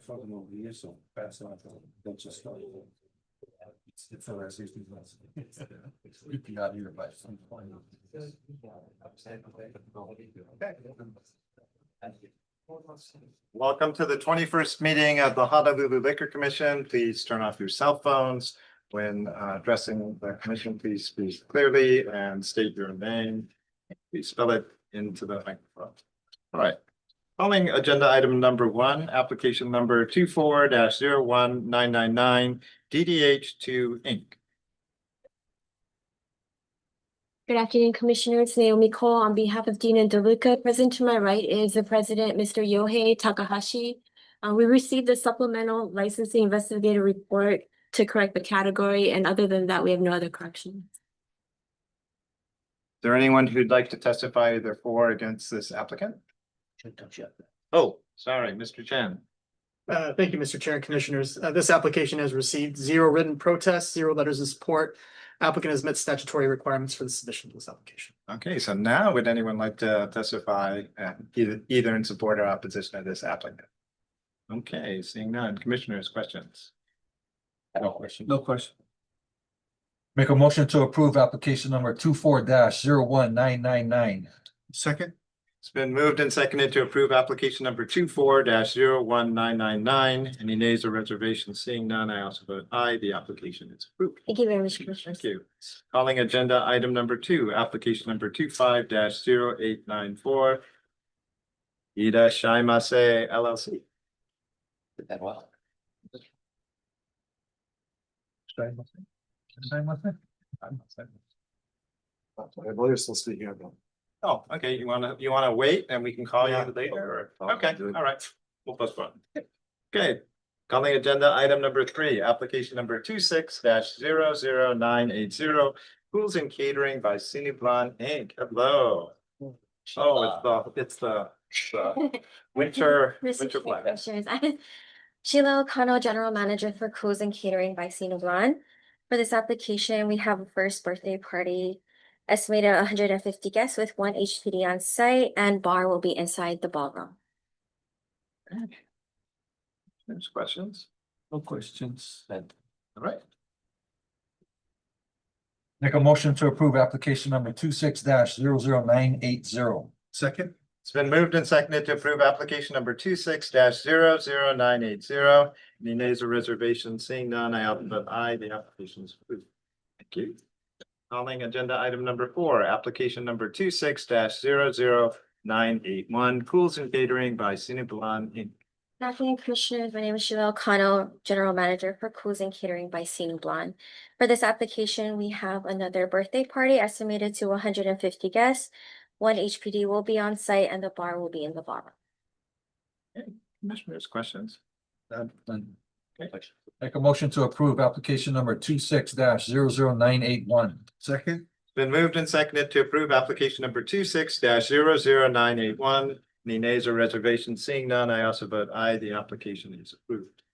fucking over here, so pass on. Don't just start. It's our safety class. We can out here by some point. Welcome to the 21st meeting of the Honolulu Liquor Commission. Please turn off your cell phones. When addressing the commission, please speak clearly and state your name. Please spell it into the microphone. All right. Calling agenda item number 1, application number 24-01999, DDH2 Inc. Good afternoon, Commissioners. Naomi Cole on behalf of Dean and DeLuca. Present to my right is the President, Mr. Yohei Takahashi. We received the supplemental licensing investigator report to correct the category, and other than that, we have no other corrections. Is there anyone who'd like to testify either for or against this applicant? Oh, sorry, Mr. Chen. Thank you, Mr. Chair and Commissioners. This application has received 0 written protests, 0 letters of support. Applicant has met statutory requirements for the submission of this application. Okay, so now would anyone like to testify either in support or opposition of this applicant? Okay, seeing none. Commissioners, questions? No question. No question. Make a motion to approve application number 24-01999. Second. It's been moved and seconded to approve application number 24-01999. Any nays or reservations? Seeing none, I also vote aye. The application is approved. Thank you very much, Commissioners. Thank you. Calling agenda item number 2, application number 25-0894. Ida Shaimase LLC. Did that well. We're still speaking about. Oh, okay. You wanna wait and we can call you later or? Okay, all right. We'll postpone. Okay. Calling agenda item number 3, application number 26-00980, Pools and Catering by Cineblan Inc. Hello. Oh, it's the winter flag. Commissioners, I'm Sheila O'Connell, General Manager for Cruise and Catering by Cineblan. For this application, we have a first birthday party. Estimated 150 guests with 1 HPD on site, and bar will be inside the ballroom. There's questions? No questions. All right. Make a motion to approve application number 26-00980. Second. It's been moved and seconded to approve application number 26-00980. Any nays or reservations? Seeing none, I vote aye. The application is approved. Thank you. Calling agenda item number 4, application number 26-00981, Pools and Catering by Cineblan Inc. Good afternoon, Commissioners. My name is Sheila O'Connell, General Manager for Cruise and Catering by Cineblan. For this application, we have another birthday party estimated to 150 guests. 1 HPD will be on site and the bar will be in the ballroom. Okay. Commissioners, questions? None. Okay. Make a motion to approve application number 26-00981. Second. It's been moved and seconded to approve application number 26-00981. Any nays or reservations? Seeing none, I also vote aye. The application is approved.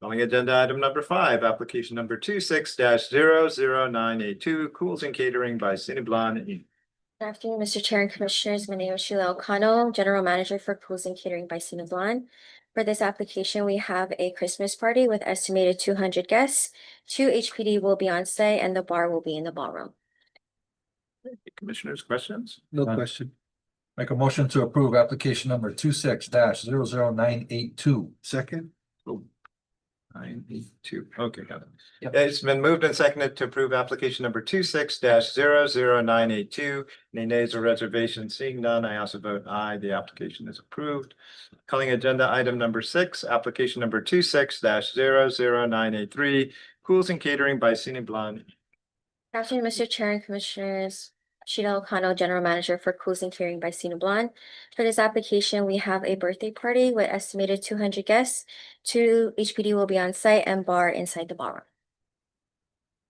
Calling agenda item number 5, application number 26-00982, Pools and Catering by Cineblan Inc. Good afternoon, Mr. Chair and Commissioners. My name is Sheila O'Connell, General Manager for Cruise and Catering by Cineblan. For this application, we have a Christmas party with estimated 200 guests. 2 HPD will be on site and the bar will be in the ballroom. Commissioners, questions? No question. Make a motion to approve application number 26-00982. Second. 982. Okay, got it. Yep. It's been moved and seconded to approve application number 26-00982. Any nays or reservations? Seeing none, I also vote aye. The application is approved. Calling agenda item number 6, application number 26-00983, Pools and Catering by Cineblan. Good afternoon, Mr. Chair and Commissioners. Sheila O'Connell, General Manager for Cruise and Catering by Cineblan. For this application, we have a birthday party with estimated 200 guests. 2 HPD will be on site and bar inside the ballroom.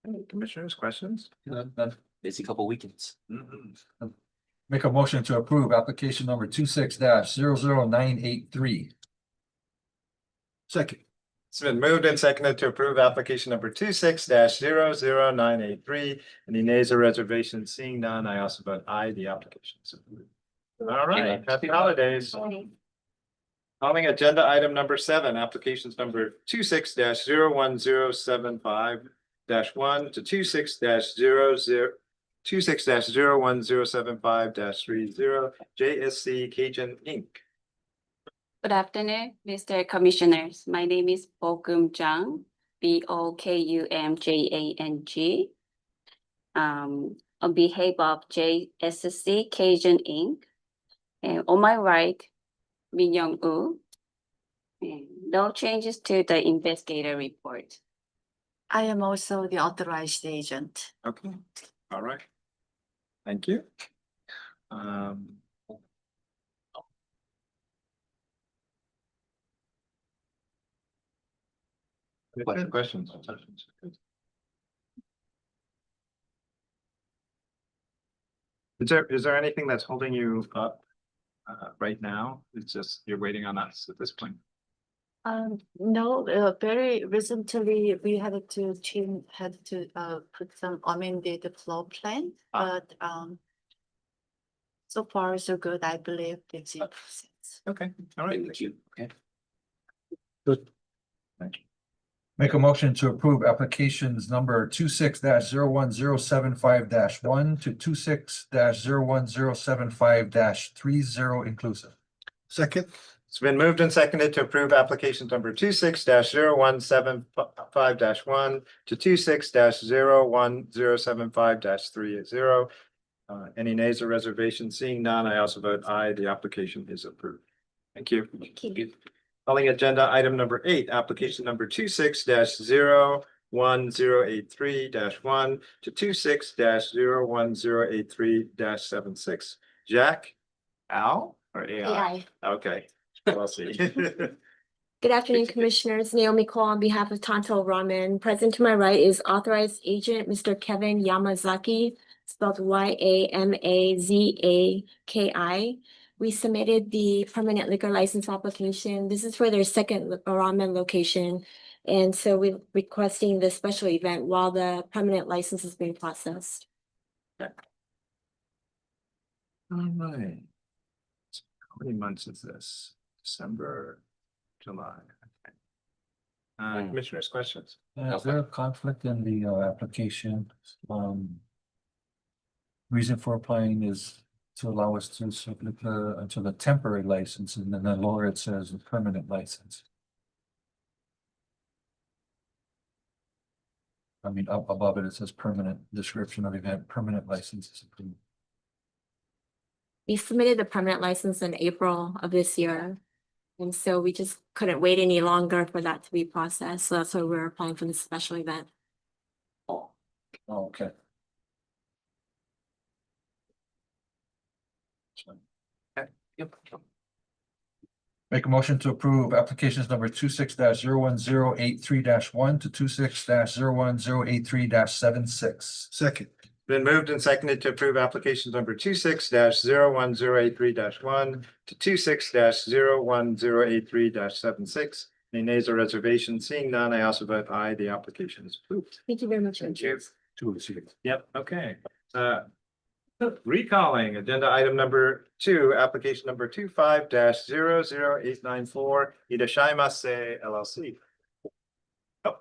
Any commissioners, questions? None. Busy couple weekends. Make a motion to approve application number 26-00983. Second. It's been moved and seconded to approve application number 26-00983. Any nays or reservations? Seeing none, I also vote aye. The application is approved. All right, happy holidays. Calling agenda item number 7, applications number 26-01075-1 to 26-01075-30 JSC Cajun Inc. Good afternoon, Mr. Commissioners. My name is Bokum Jang, Bokumjang. On behalf of JSC Cajun Inc. And on my right, Min Young Woo. And no changes to the investigator report. I am also the authorized agent. Okay, all right. Thank you. Questions? Is there anything that's holding you up right now? It's just you're waiting on us at this point. No, very recently we had to put some amended floor plan, but so far so good, I believe it's in process. Okay, all right. Thank you. Okay. Good. Thank you. Make a motion to approve applications number 26-01075-1 to 26-01075-30 inclusive. Second. It's been moved and seconded to approve applications number 26-0175-1 to 26-01075-30. Any nays or reservations? Seeing none, I also vote aye. The application is approved. Thank you. Thank you. Calling agenda item number 8, application number 26-01083-1 to 26-01083-76. Jack, Al, or AI? Okay. We'll see. Good afternoon, Commissioners. Naomi Cole on behalf of Tonto Ramen. Present to my right is authorized agent, Mr. Kevin Yamazaki, spelled Yamazaki. We submitted the permanent liquor license application. This is for their second ramen location. And so we're requesting the special event while the permanent license is being processed. All right. How many months is this? December, July. Okay. Commissioners, questions? Is there a conflict in the application? Reason for applying is to allow us to submit until the temporary license, and then the lower it says the permanent license. I mean, up above it, it says permanent description of event, permanent license is approved. We submitted the permanent license in April of this year. And so we just couldn't wait any longer for that to be processed. So that's why we're applying for this special event. Oh, okay. Yep. Make a motion to approve applications number 26-01083-1 to 26-01083-76. Second. Been moved and seconded to approve applications number 26-01083-1 to 26-01083-76. Any nays or reservations? Seeing none, I also vote aye. The application is approved. Thank you very much. Thank you. Two is here. Yep, okay. Recalling agenda item number 2, application number 25-00894, Irashaimase LLC. Oh.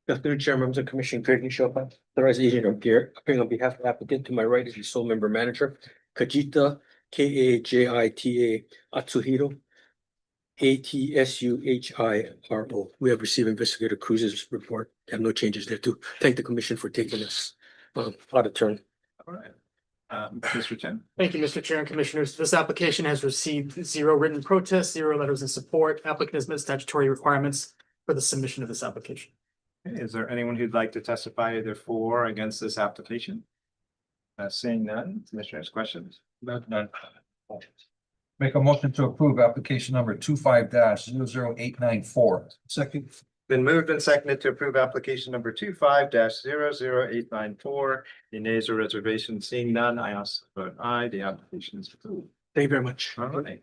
Good afternoon, Chair, members of the Commission, Craig Nishopa, authorized agent of Gear, appearing on behalf of the applicant. To my right is the sole member manager, Kajita, Kajita Atsuhiro, Atsuhiro. We have received Investigator Cruz's report. Have no changes there too. Thank the Commission for taking this out of turn. All right. Mr. Chen. Thank you, Mr. Chair and Commissioners. This application has received 0 written protests, 0 letters in support. Applicant has met statutory requirements for the submission of this application. Okay, is there anyone who'd like to testify either for or against this application? Seeing none, Commissioners, questions? None. Make a motion to approve application number 25-00894. Second. Been moved and seconded to approve application number 25-00894. Any nays or reservations? Seeing none, I also vote aye. The application is approved. Thank you very much. All right.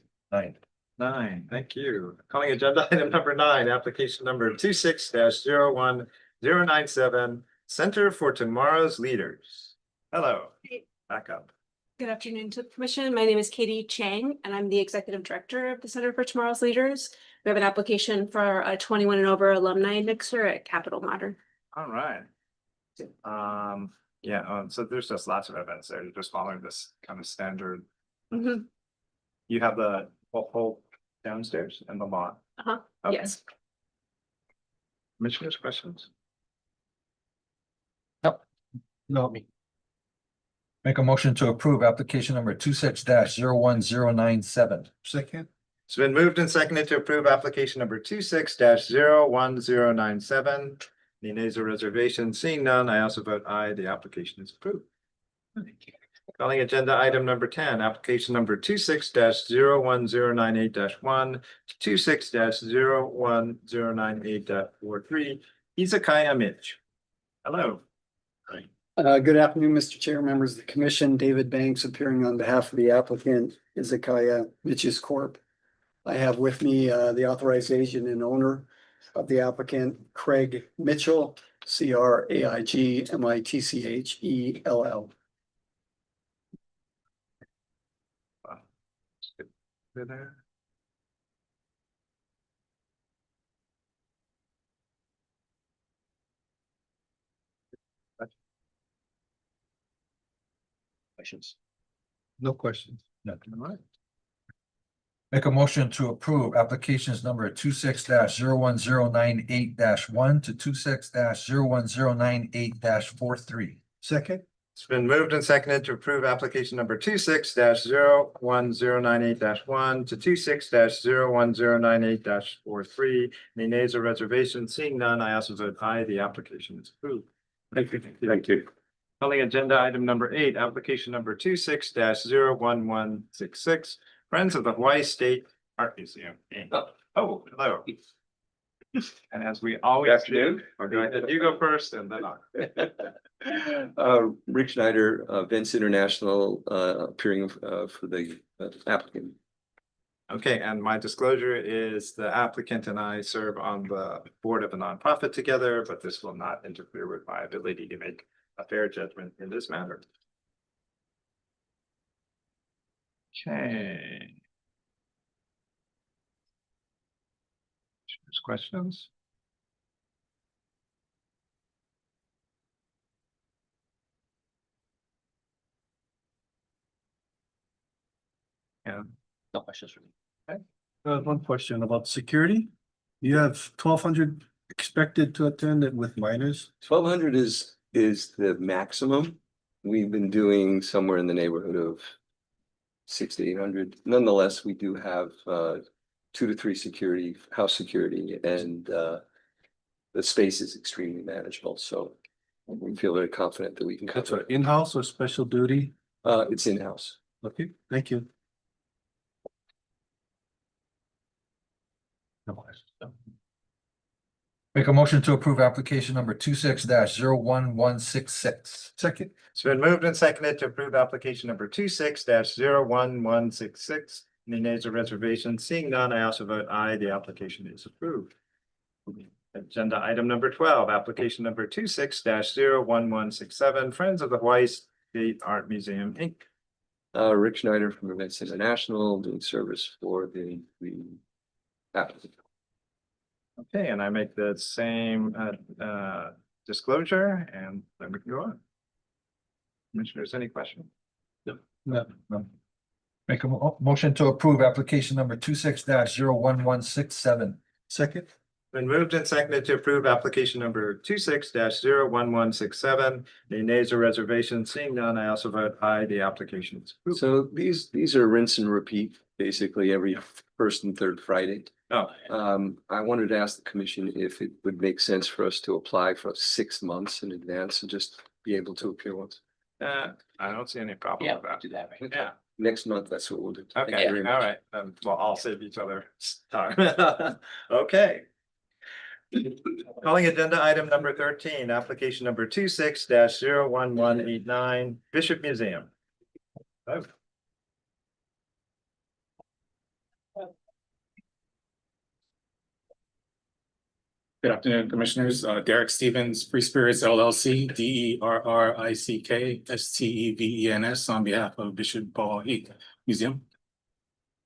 9. Thank you. Calling agenda item number 9, application number 26-01097, Center for Tomorrow's Leaders. Hello. Back up. Good afternoon to the commission. My name is Katie Chang, and I'm the executive director of the Center for Tomorrow's Leaders. We have an application for a 21 and over alumni mixer at Capital Modern. All right. Yeah, so there's just lots of events there. You're just following this kind of standard. Mhm. You have the whole downstairs and the lot. Uh-huh. Okay. Yes. Commissioners, questions? No. Make a motion to approve application number 26-01097. Second. It's been moved and seconded to approve application number 26-01097. Any nays or reservations? Seeing none, I also vote aye. The application is approved. Calling agenda item number 10, application number 26-01098-1 to 26-01098-43. Izakaya Mitch. Hello. Good afternoon, Mr. Chair, members of the commission. David Banks appearing on behalf of the applicant, Izakaya Mitch's Corp. I have with me the authorized agent and owner of the applicant, Craig Mitchell, CraigMitchell. There. Questions? No questions. All right. Make a motion to approve applications number 26-01098-1 to 26-01098-43. Second. It's been moved and seconded to approve application number 26-01098-1 to 26-01098-43. Any nays or reservations? Seeing none, I also vote aye. The application is approved. Thank you. Calling agenda item number 8, application number 26-01166. Friends of the Hawaii State Art Museum. Oh, hello. And as we always do, we're going to, you go first and then on. Rick Schneider, Vince International, appearing for the applicant. Okay, and my disclosure is the applicant and I serve on the board of a nonprofit together, but this will not interfere with my ability to make a fair judgment in this matter. Okay. There's questions? Yeah. No questions for me. One question about security. You have 1,200 expected to attend it with minors. 1,200 is the maximum. We've been doing somewhere in the neighborhood of 600 to 800. Nonetheless, we do have 2 to 3 house security, and the space is extremely manageable. So we feel very confident that we can That's cover what, in-house or special duty? it. It's in-house. Okay, thank you. No questions. Make a motion to approve application number 26-01166. Second. It's been moved and seconded to approve application number 26-01166. Any nays or reservations? Seeing none, I also vote aye. The application is approved. Agenda item number 12, application number 26-01167, Friends of the Hawaii State Art Museum, Inc. Rick Schneider from Events International, doing service for the applicant. Okay, and I make the same disclosure, and then we can go on. Commissioners, any questions? No. Make a motion to approve application number 26-01167. Second. Been moved and seconded to approve application number 26-01167. Any nays or reservations? Seeing none, I also vote aye. The application is approved. So these are rinse and repeat, basically every first and third Friday. Oh, I wanted to ask the commission if it would make sense for us to apply for 6 months in advance and just be able to appear once. I don't see any problem with that. Do that, right? Yeah. Next month, that's what we'll do. Thank you Okay, very all much. right. Well, I'll save each other time. Okay. Calling agenda item number 13, application number 26-01189, Bishop Museum. Oh. Good afternoon, Commissioners. Derek Stevens, Free Spirits LLC, DERRICK STEVENS on behalf of Bishop Paul Heath Museum.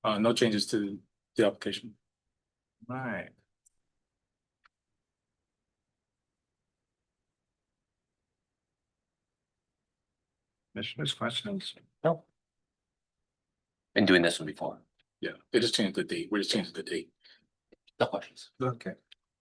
No changes to the application. Right. Commissioners, questions? No. Been doing this one before. Yeah, they just changed the date. We're just changing the date. No questions. Okay.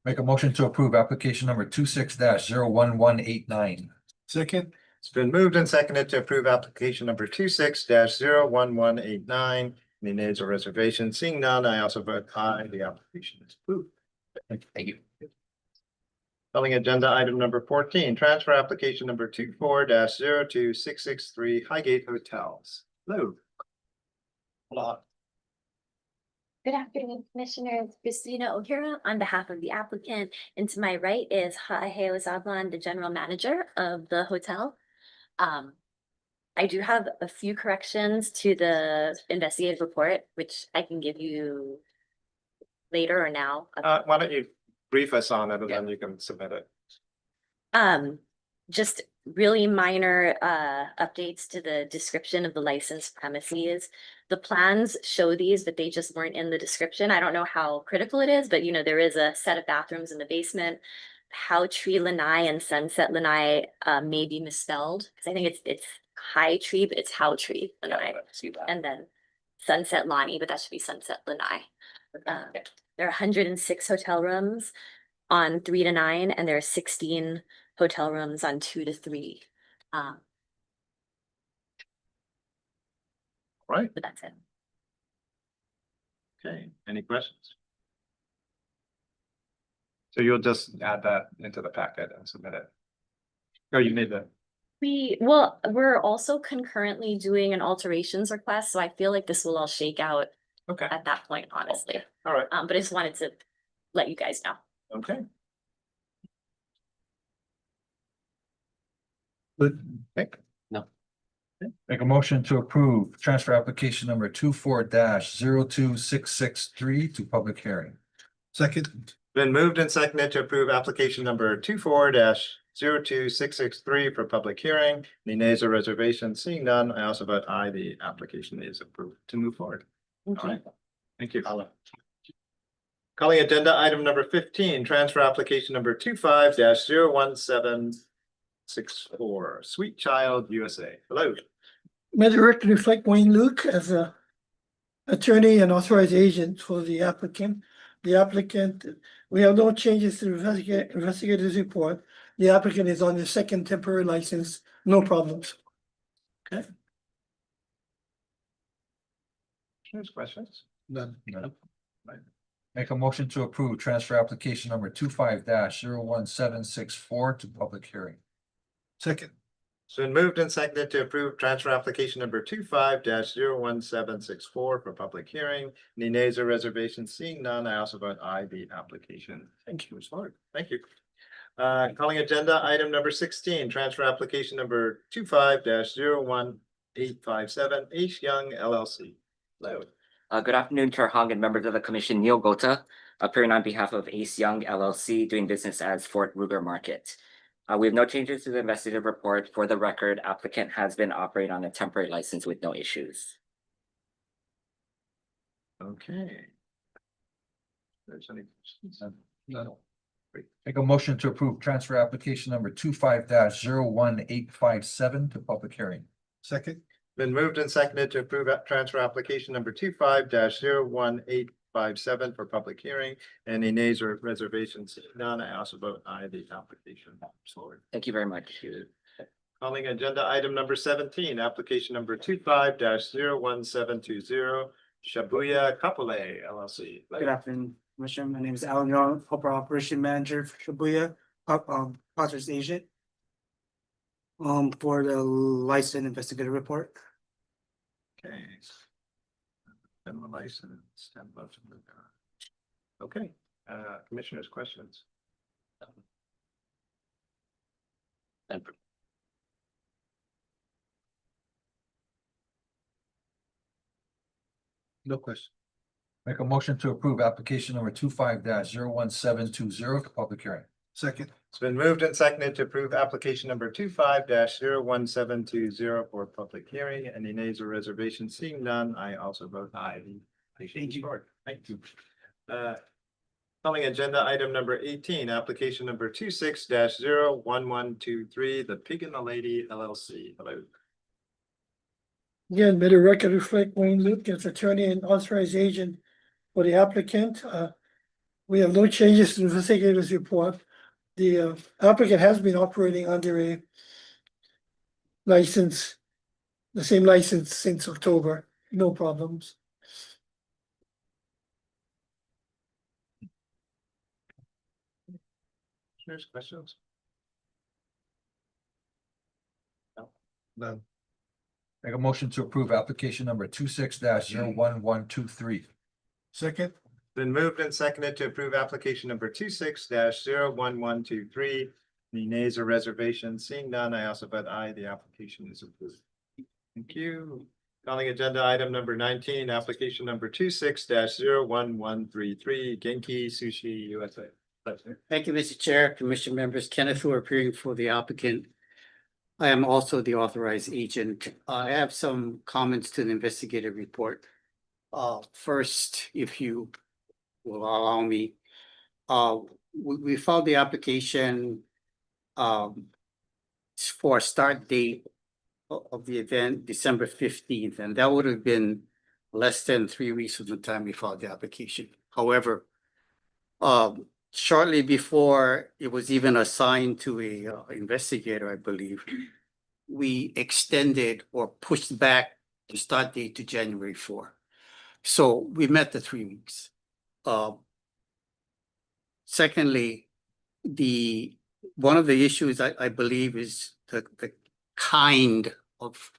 Make a motion to approve application number 26-01189. Second. It's been moved and seconded to approve application number 26-01189. Any nays or reservations? Seeing none, I also vote aye. The application is approved. Thank you. Calling agenda item number 14, transfer application number 24-02663 Highgate Hotels. Hello. Hola. Good afternoon, Commissioners. Christina O'Hara on behalf of the applicant, and to my right is Haiheo Zablan, the general manager of the hotel. I do have a few corrections to the investigative report, which I can give you later or now. Why don't you brief us on it and then you can submit it. Just really minor updates to the description of the licensed premises. The plans show these, but they just weren't in the description. I don't know how critical it is, but there is a set of bathrooms in the basement. How Tree Lanai and Sunset Lanai may be misspelled, because I think it's High Tree, but it's How Tree Lanai. And then Sunset Lani, but that should be Sunset Lanai. There are 106 hotel rooms on 3 to 9, and there are 16 hotel rooms on 2 to 3. Right. But that's it. Okay, any questions? So you'll just add that into the packet and submit it. Oh, you made that. We're also concurrently doing an alterations request, so I feel like this will all shake out Okay, at that point, honestly. all right, But I just wanted to let you guys know. okay. Good. No. Make a motion to approve transfer application number 24-02663 to public hearing. Second. Been moved and seconded to approve application number 24-02663 for public hearing. Any nays or reservations? Seeing none, I also vote aye. The application is approved to move forward. All right, thank you. Calling agenda item number 15, transfer application number 25-01764, Sweet Child USA. Hello. May the record reflect Wayne Luke as a attorney and authorized agent for the applicant. The applicant, we have no changes to the investigator's report. The applicant is on the second temporary license, no problems. Okay. Questions? None. Make a motion to approve transfer application number 25-01764 to public hearing. Second. It's been moved and seconded to approve transfer application number 25-01764 for public hearing. Any nays or reservations? Seeing none, I also vote aye. The application. Thank you. Thank you. Calling agenda item number 16, transfer application number 25-01857, H Young LLC. Hello. Good afternoon, Chair Hong and members of the commission. Neil Gota, appearing on behalf of Ace Young LLC, doing business as Fort Ruger Market. We have no changes to the investigative report. For the record, applicant has been operating on a temporary license with no issues. Okay. There's any questions? No. Make a motion to approve transfer application number 25-01857 to public hearing. Second. Been moved and seconded to approve transfer application number 25-01857 for public hearing. Any nays or reservations? None. I also vote aye. The application moves forward. Thank you very much. Calling agenda item number 17, application number 25-01720, Shabuya Kapole LLC. Good afternoon, Commissioner. My name is Alan Yong, Corporate Operation Manager for Shibuya, authorized agent. For the license investigative report. Okay. And the license. Okay, commissioners, questions? No question. Make a motion to approve application number 25-01720 for public hearing. Second. It's been moved and seconded to approve application number 25-01720 for public hearing. Any nays or reservations? Seeing none, I also vote aye. The application is forward. Thank you. Calling agenda item number 18, application number 26-01123, the Pig and the Lady LLC. Hello. Again, may the record reflect Wayne Luke as attorney and authorized agent for the applicant. We have no changes to the investigator's report. The applicant has been operating under a license, the same license since October, no problems. Commissioners, questions? None. Make a motion to approve application number 26-01123. Second. Been moved and seconded to approve application number 26-01123. Any nays or reservations? Seeing none, I also vote aye. The application is approved. Thank you. Calling agenda item number 19, application number 26-01133, Genki Sushi USA. Thank you, Mr. Chair, Commission members, Kenneth Wu appearing for the applicant. I am also the authorized agent. I have some comments to the investigative report. First, if you will allow me, we filed the application for a start date of the event, December 15th, and that would have been less than 3 weeks from the time we filed the application. However, shortly before it was even assigned to a investigator, I believe, we extended or pushed back the start date to January 4. So we met the 3 weeks. Secondly, one of the issues I believe is the kind of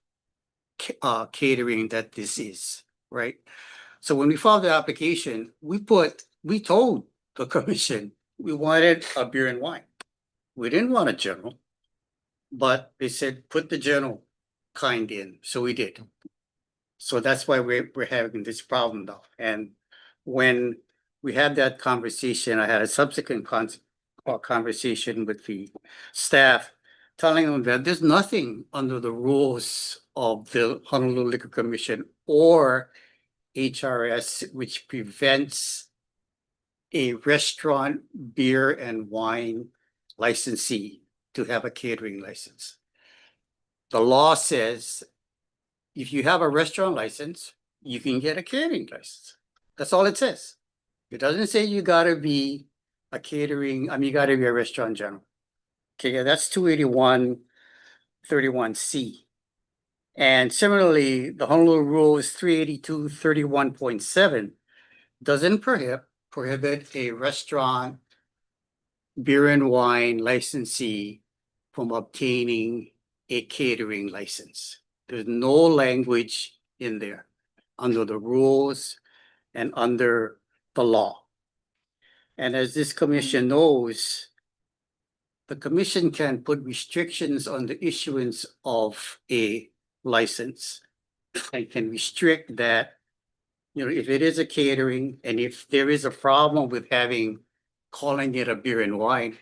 catering that this is, right? So when we filed the application, we told the commission we wanted a beer and wine. We didn't want a general, but they said put the general kind in, so we did. So that's why we're having this problem now. And when we had that conversation, I had a subsequent conversation with the staff, telling them that there's nothing under the rules of the Honolulu Liquor Commission or HRS which prevents a restaurant beer and wine licensee to have a catering license. The law says if you have a restaurant license, you can get a catering license. That's all it says. It doesn't say you gotta be a catering, you gotta be a restaurant general. Okay, that's 281-31C. And similarly, the Honolulu rule is 382-31.7 doesn't prohibit a restaurant beer and wine licensee from obtaining a catering license. There's no language in there under the rules and under the law. And as this commission knows, the commission can put restrictions on the issuance of a license and can restrict that, if it is a catering and if there is a problem with calling it a beer and wine,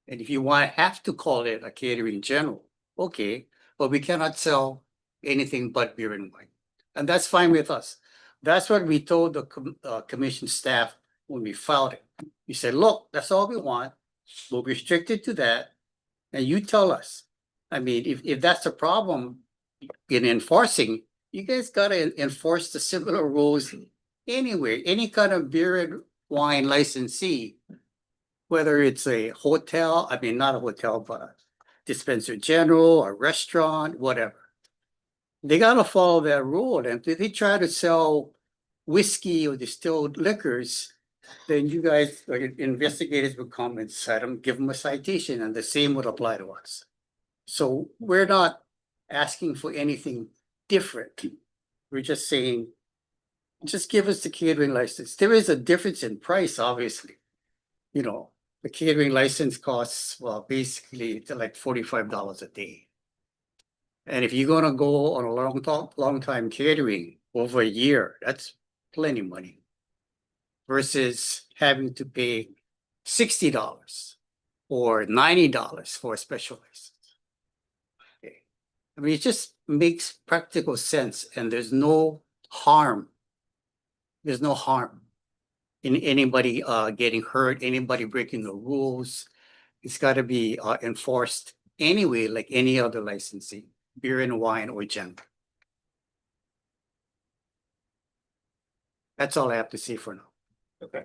and if you have to call it a catering general, okay, but we cannot sell anything but beer and wine. And that's fine with us. That's what we told the commission staff when we filed it. We said, look, that's all we want. We'll restrict it to that. And you tell us. If that's a problem in enforcing, you guys got to enforce the similar rules anywhere. Any kind of beer and wine licensee, whether it's a hotel, not a hotel, but a dispenser general, a restaurant, whatever. They got to follow that rule. And if they try to sell whiskey or distilled liquors, then you guys, like investigators, would come and cite them, give them a citation, and the same would apply to us. So we're not asking for anything different. We're just saying, just give us the catering license. There is a difference in price, obviously. The catering license costs, well, basically it's like $45 a day. And if you're gonna go on a long time catering over a year, that's plenty of money. versus having to pay $60 or $90 for a special license. Okay. I mean, it just makes practical sense and there's no harm. There's no harm in anybody getting hurt, anybody breaking the rules. It's got to be enforced anyway, like any other licensing, beer and wine or gin. That's all I have to say for now. Okay.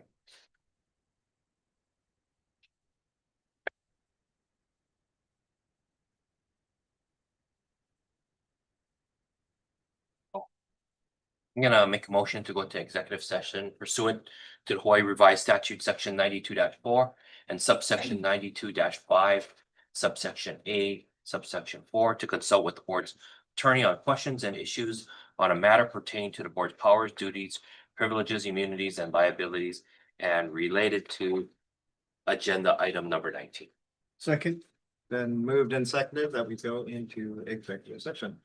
I'm gonna make a motion to go into executive session pursuant to the Hawaii Revised Statute, section 92-4 and subsection 92-5, subsection A, subsection 4, to consult with the board's attorney on questions and issues on a matter pertaining to the board's powers, duties, privileges, immunities, and liabilities, and related to agenda item number 19. Second. Then moved and seconded that we go into executive session.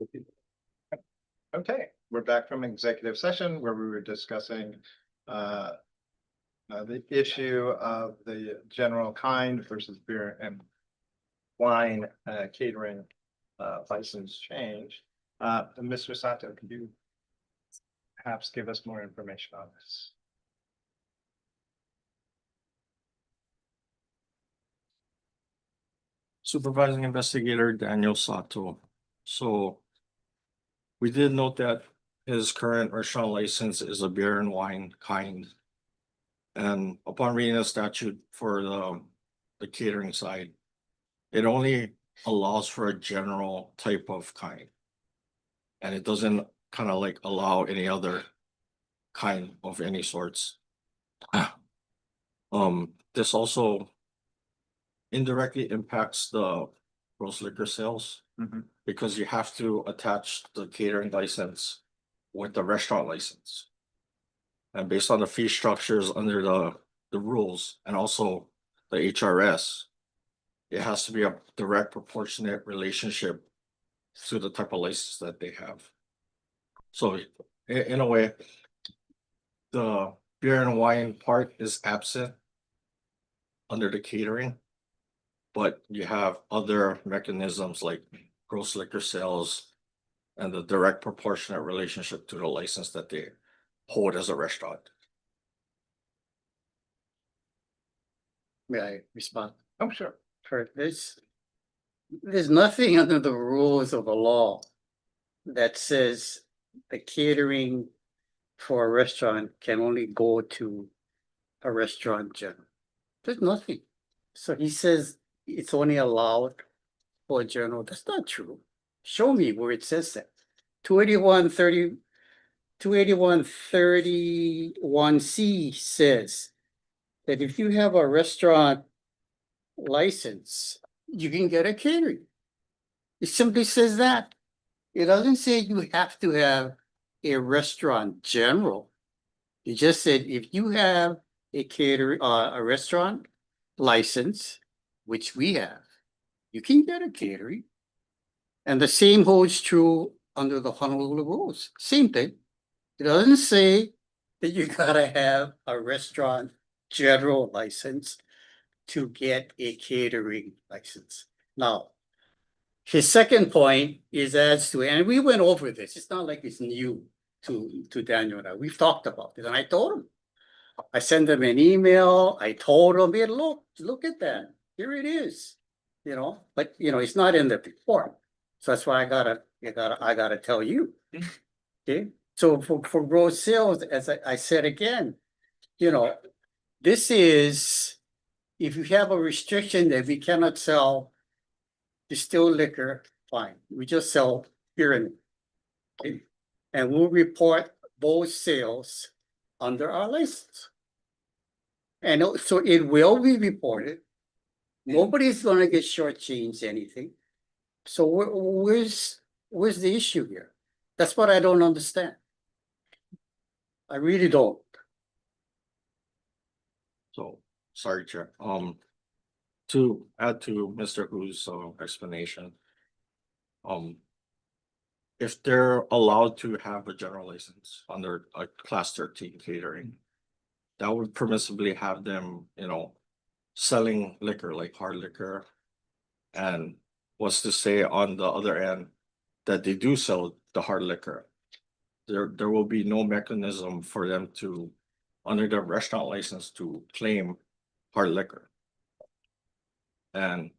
Okay, we're back from executive session where we were discussing the issue of the general kind versus beer and wine catering license change. Mr. Sato, could you perhaps give us more information on this? Supervising Investigator Daniel Sato. So we did note that his current restaurant license is a beer and wine kind. And upon reading the statute for the catering side, it only allows for a general type of kind. And it doesn't kind of like allow any other kind of any sorts. This also indirectly impacts the gross liquor sales because you have to attach the catering license with the restaurant license. And based on the fee structures under the rules and also the HRS, it has to be a direct proportionate relationship to the type of license that they have. So in a way, the beer and wine part is absent under the catering, but you have other mechanisms like gross liquor sales and the direct proportionate relationship to the license that they hold as a restaurant. May I respond? Oh, sure. For this, there's nothing under the rules of the law that says the catering for a restaurant can only go to a restaurant general. There's nothing. So he says it's only allowed for a general. That's not true. Show me where it says that. 28131C says that if you have a restaurant license, you can get a catering. It simply says that. It doesn't say you have to have a restaurant general. It just said if you have a catering, a restaurant license, which we have, you can get a catering. And the same holds true under the Honolulu rules. Same thing. It doesn't say that you gotta have a restaurant general license to get a catering license. Now, his second point is as to, and we went over this, it's not like it's new to Daniel and I. We've talked about it, and I told him. I sent him an email, I told him, hey, look at that, here it is. You know, but you know, it's not in the report. So that's why I gotta tell you. Okay, so for gross sales, as I said again, you know, this is, if you have a restriction that we cannot sell distilled liquor, fine, we just sell beer and, okay, and we'll report those sales under our license. And so it will be reported. Nobody's gonna get shortchanged anything. So where's the issue here? That's what I don't understand. I really don't. So, sorry, Chair. To add to Mr. Hu's explanation, if they're allowed to have a general license under a class 13 catering, that would permissibly have them, you know, selling liquor like hard liquor. And what's to say on the other end that they do sell the hard liquor? There will be no mechanism for them to, under their restaurant license, to claim hard liquor. And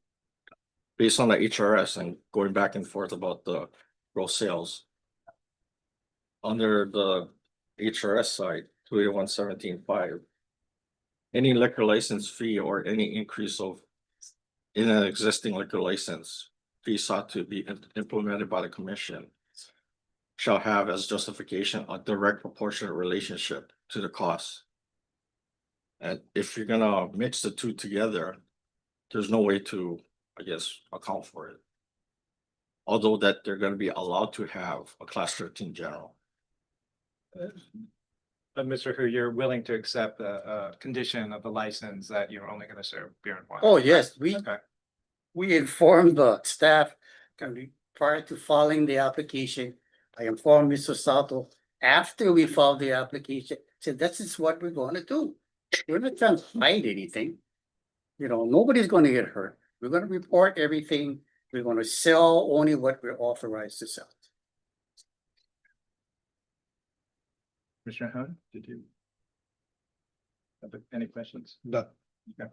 based on the HRS and going back and forth about the gross sales, under the HRS side, 281.17.5, any liquor license fee or any increase of in an existing liquor license fee sought to be implemented by the commission shall have as justification a direct proportionate relationship to the cost. And if you're gonna mix the two together, there's no way to, I guess, account for it. Although that they're gonna be allowed to have a class 13 general. But Mr. Hu, you're willing to accept a condition of the license that you're only gonna serve beer and wine? Oh, yes, Okay. we informed the staff prior to filing the application, I informed Mr. Sato after we filed the application, said, this is what we're gonna do. We're not trying to hide anything. You know, nobody's gonna get hurt. We're gonna report everything. We're gonna sell only what we're authorized to sell. Commissioner Hone, did you have any questions? No. Okay.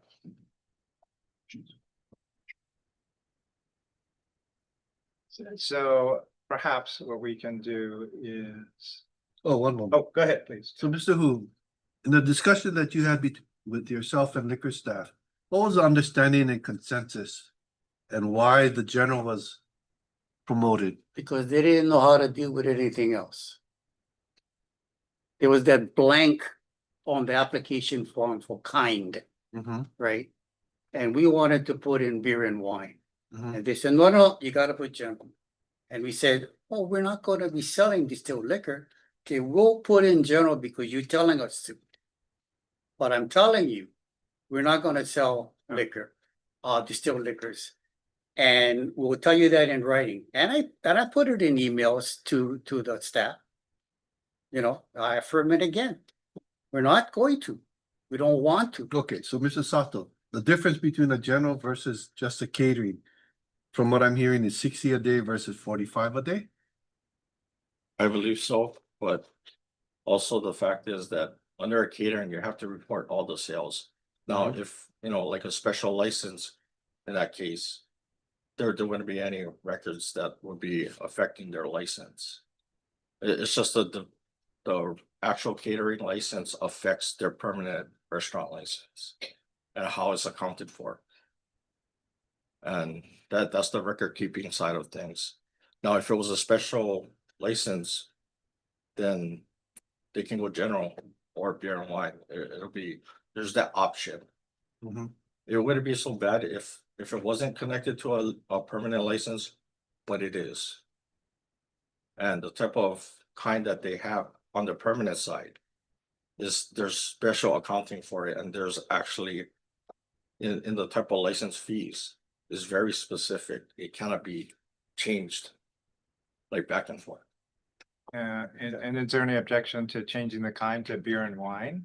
So perhaps what we can do is, Oh, one moment. oh, go ahead, please. So, Mr. Hu, in the discussion that you had with yourself and liquor staff, what was the understanding and consensus? And why the general was promoted? Because they didn't know how to deal with anything else. There was that blank on the application form for kind, right? And we wanted to put in beer and wine. And they said, no, you gotta put general. And we said, oh, we're not gonna be selling distilled liquor. Okay, we'll put in general because you're telling us to. But I'm telling you, we're not gonna sell liquor, distilled liquors. And we'll tell you that in writing. And I put it in emails to the staff. You know, I affirm it again. We're not going to. We don't want to. Okay, so Mr. Sato, the difference between a general versus just a catering, from what I'm hearing, is 60 a day versus 45 a day? I believe so, but also the fact is that under a catering, you have to report all the sales. Now, if, you know, like a special license, in that case, there wouldn't be any records that would be affecting their license. It's just that the actual catering license affects their permanent restaurant license and how it's accounted for. And that's the record keeping side of things. Now, if it was a special license, then they can go general or beer and wine. It'll be, there's that option. It wouldn't be so bad if it wasn't connected to a permanent license, but it is. And the type of kind that they have on the permanent side is there's special accounting for it, and there's actually in the type of license fees is very specific. It cannot be changed like back and forth. And is there any objection to changing the kind to beer and wine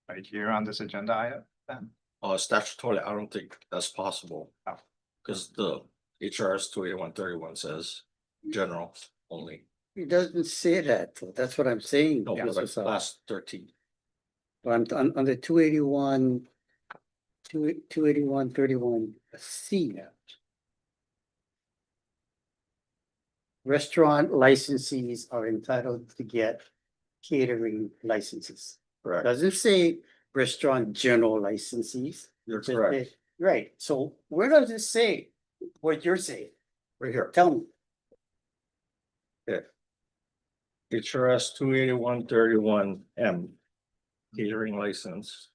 right here on this agenda item? Then? Statutorily, I don't think that's possible. Because the HRS 28131 says general only. It doesn't say that, though. That's what I'm saying. No, Mr. but like Sato. last 13. But I'm on the 281, 281.31 C now. Restaurant licensees are entitled to get catering licenses. Correct. Doesn't say restaurant general licensees. You're Just correct. say- Right, so where does it say what you're saying? Right here. Tell me. HRS 28131 M, catering license.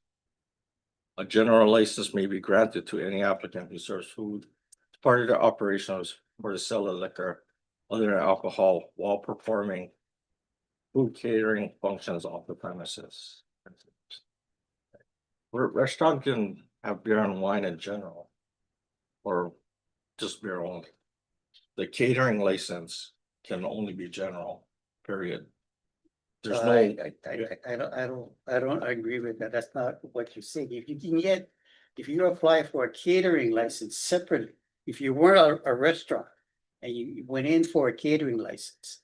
A general license may be granted to any applicant who serves food as part of their operations for the sale of liquor other than alcohol while performing food catering functions off the premises. Restaurant can have beer and wine in general, or just beer only. The catering license can only be general, period. There's no, I don't agree with that. That's not what you're saying. If you can get, if you apply for a catering license separately, if you weren't a restaurant and you went in for a catering license,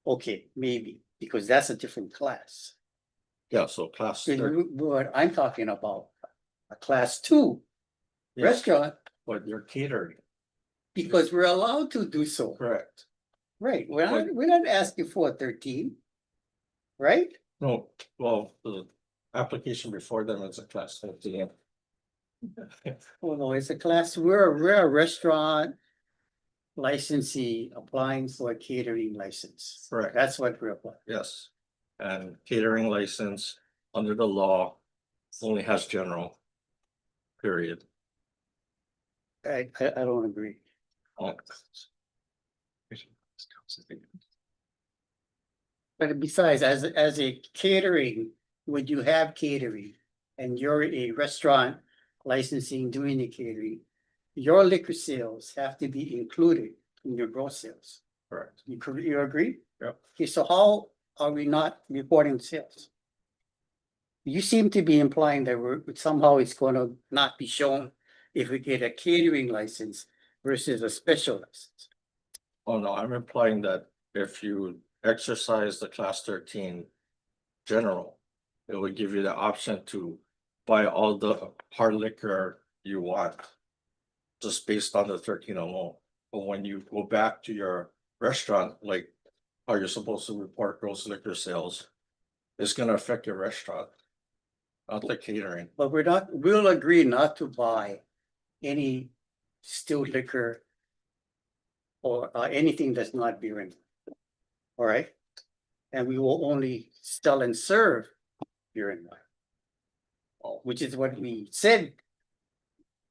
okay, maybe, because that's a different class. yeah, so class. But I'm talking about a class 2 Yeah. restaurant, But you're catering, because we're allowed to do so. correct? Right, we're not asking for a 13. Right? No, well, the application before them is a class 15. Well, no, it's a class, we're a restaurant licensee applying for a catering license. Correct. That's what we're applying. Yes, and catering license under the law only has general. Period. I don't agree. Oh, But besides, as a catering, when you have catering and you're a restaurant licensing doing the catering, your liquor sales have to be included in your gross sales. Correct. You agree? Yep. Okay, so how are we not reporting sales? You seem to be implying that somehow it's gonna not be shown if we get a catering license versus a special license. Oh, no, I'm implying that if you exercise the class 13 general, it would give you the option to buy all the hard liquor you want just based on the 13 alone. But when you go back to your restaurant, like how you're supposed to report gross liquor sales, it's gonna affect your restaurant, not the catering. But we'll agree not to buy any still liquor or anything that's not beer and wine. All right? And we will only sell and serve beer and wine. Which is what we said.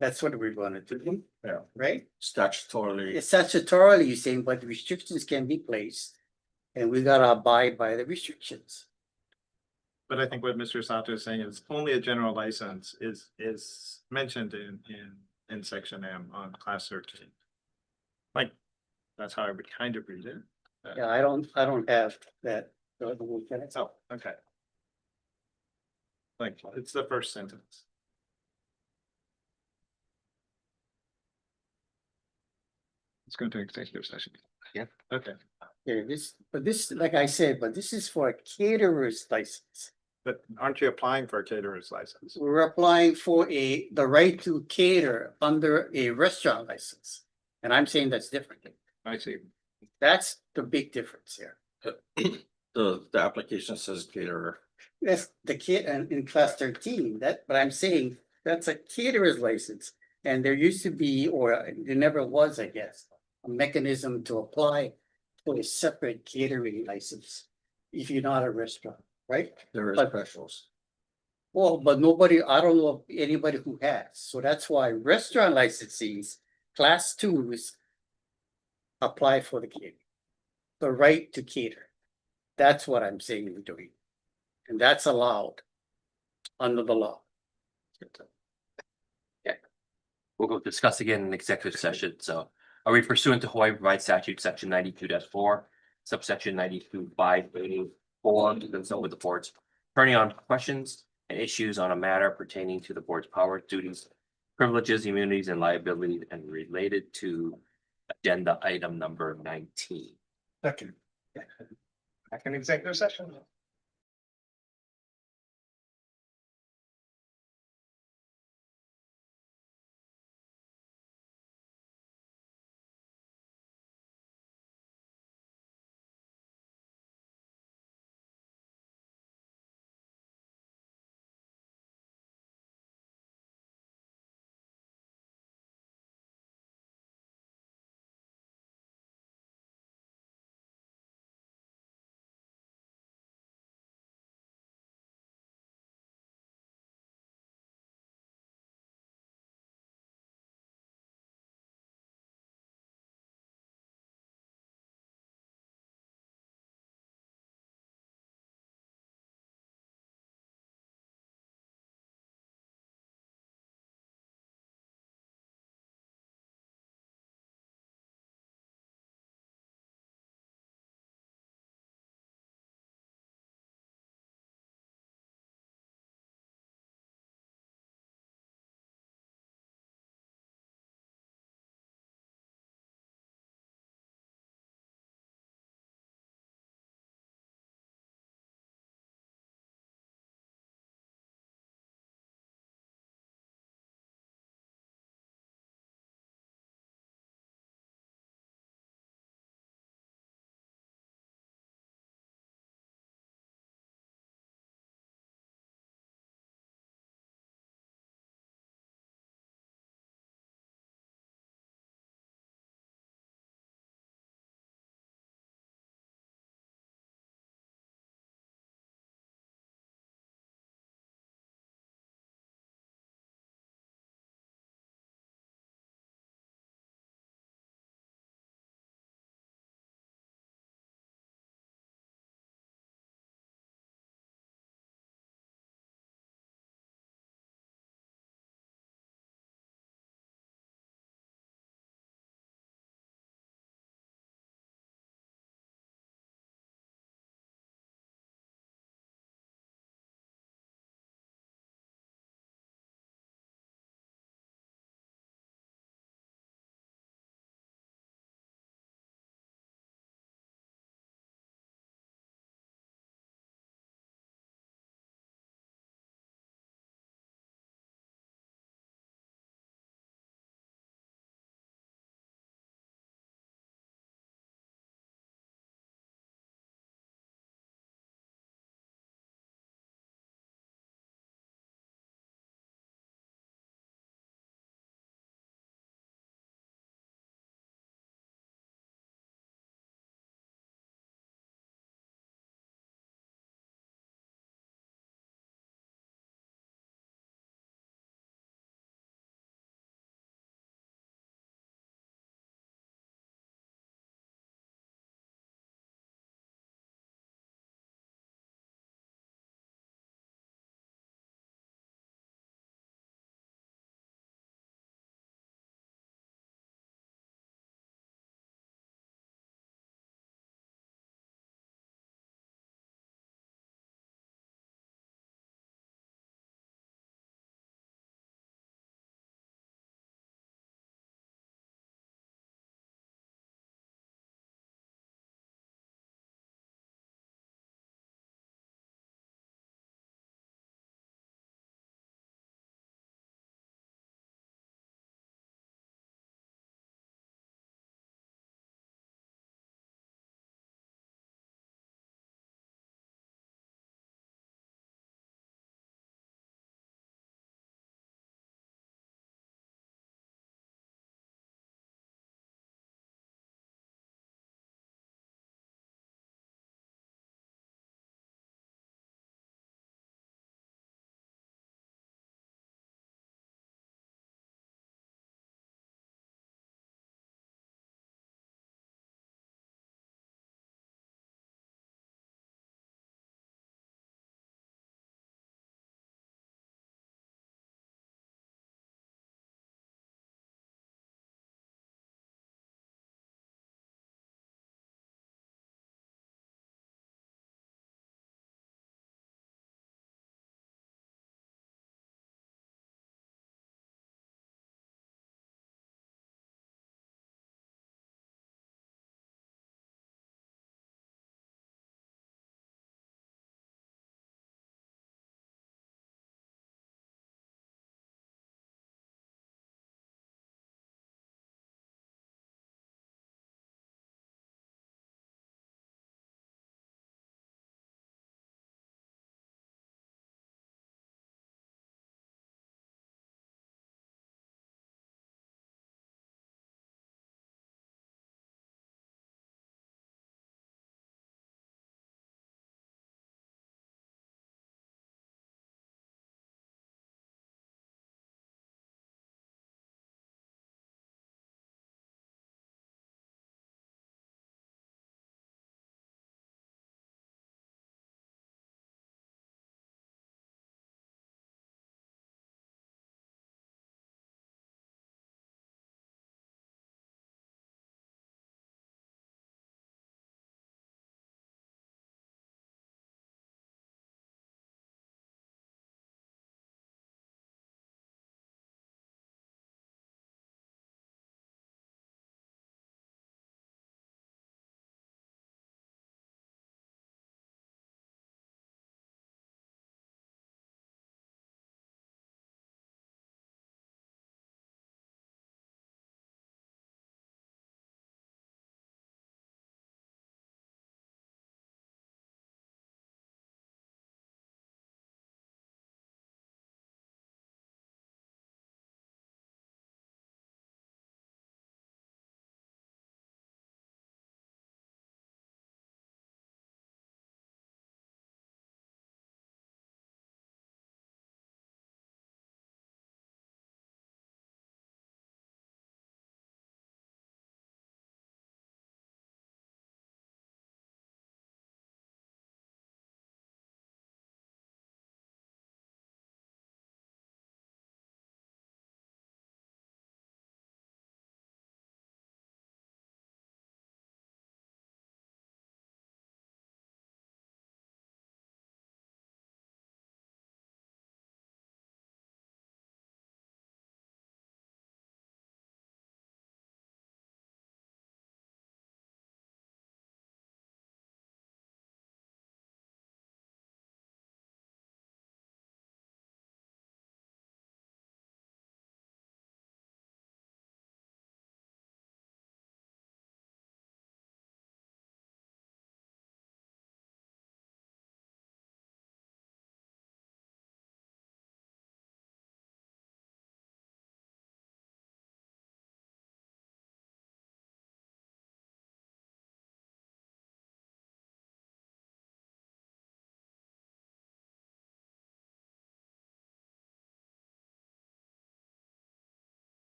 That's what we're gonna do. Yeah. Right? Statutorily, It's statutorily you're saying, but restrictions can be placed. And we gotta abide by the restrictions. But I think what Mr. Sato is saying is only a general license is mentioned in section M on class 13. Like, that's how I would kind of read it. Yeah, I don't have that. Oh, okay. Like, it's the first sentence. Let's go to executive session. Yeah. Okay, Yeah, this, like I said, but this is for a caterer's license. but aren't you applying for a caterer's license? We're applying for the right to cater under a restaurant license. And I'm saying that's different. I see. That's the big difference here. the application says caterer. That's the kid in class 13, but I'm saying that's a caterer's license. And there used to be, or there never was, I guess, a mechanism to apply for a separate catering license if you're not a restaurant, right? There is But- specials. Well, but nobody, I don't know of anybody who has, so that's why restaurant licensees, class 2s apply for the catering. The right to cater. That's what I'm saying we're doing. And that's allowed under the law. We'll go discuss again in executive session, so are we pursuant to Hawaii Revised Statute, section 92-4, subsection 92-584, to consult with the board's attorney on questions and issues on a matter pertaining to the board's powers, duties, privileges, immunities, and liabilities, and related to agenda item number 19. Second. Back in executive session.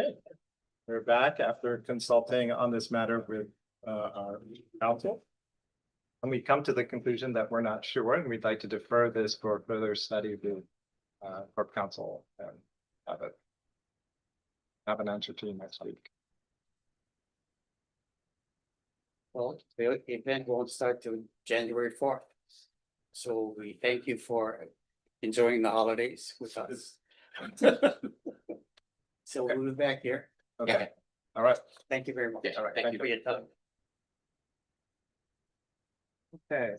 Okay, we're back after consulting on this matter with our counsel. And we come to the conclusion that we're not sure, and we'd like to defer this for further study with corp counsel and have an answer to you next week. Well, the event won't start till January 4th. So we thank you for enjoying the holidays with us. So we'll be back here. Okay, all right. Thank you very much. Yeah, All right, Thank you for your time. Okay.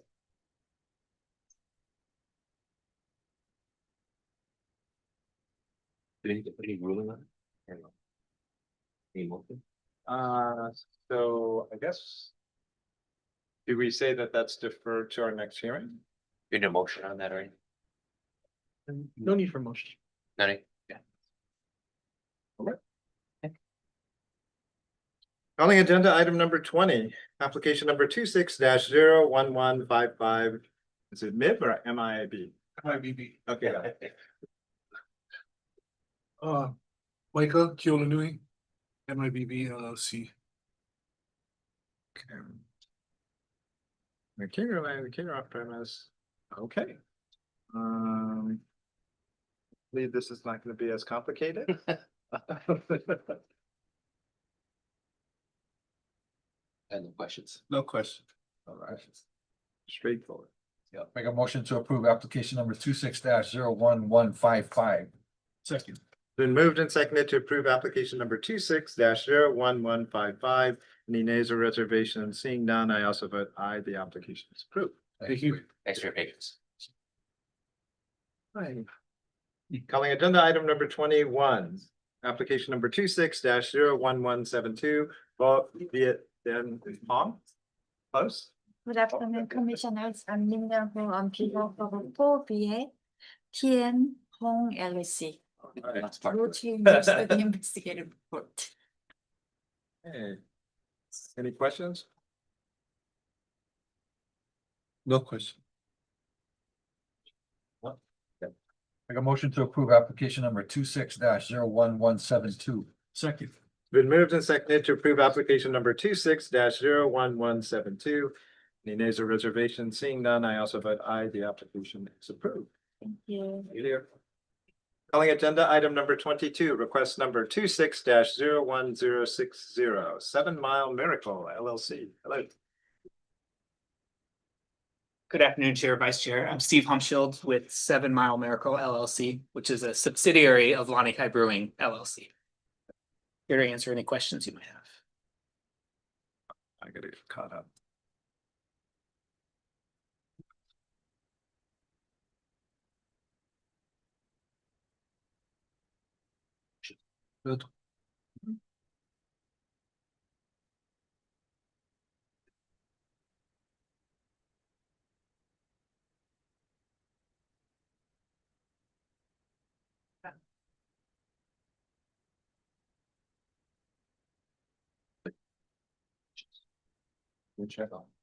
Do you put any ruling on it? Or no? Any motion? So I guess. Do we say that that's deferred to our next hearing? You need a motion on that, right? No need for motion. No, no. Yeah. Calling agenda item number 20, application number 26-01155. Is it MIB or MIB? MIBB. Okay. Michael Kiolanui, MIBB LLC. McKinnon off premise. Okay. Believe this is not going to be as complicated. And the questions. No question. All right. Straightforward. Yeah, make a motion to approve application number 26-01155. Second. Been moved and seconded to approve application number 26-01155. Any nays or reservations? Seeing none, I also vote aye. The application is approved. Thank you. Thanks for your patience. Right. Calling agenda item number 21, application number 26-01172. Viet Then Hong. Close. Good afternoon, Commissioners. I'm Min Young Ho on behalf of 4BA TN Hong LLC. No changes to the investigative report. Hey. Any questions? No question. Make a motion to approve application number 26-01172. Second. Been moved and seconded to approve application number 26-01172. Any nays or reservations? Seeing none, I also vote aye. The application is approved. Thank you. Calling agenda item number 22, request number 26-01060, 7 Mile Miracle LLC. Hello. Good afternoon, Chair, Vice Chair. I'm Steve Humschild with 7 Mile Miracle LLC, which is a subsidiary of Lanikai Brewing LLC. Here to answer any questions you might have. I gotta get caught up. Good.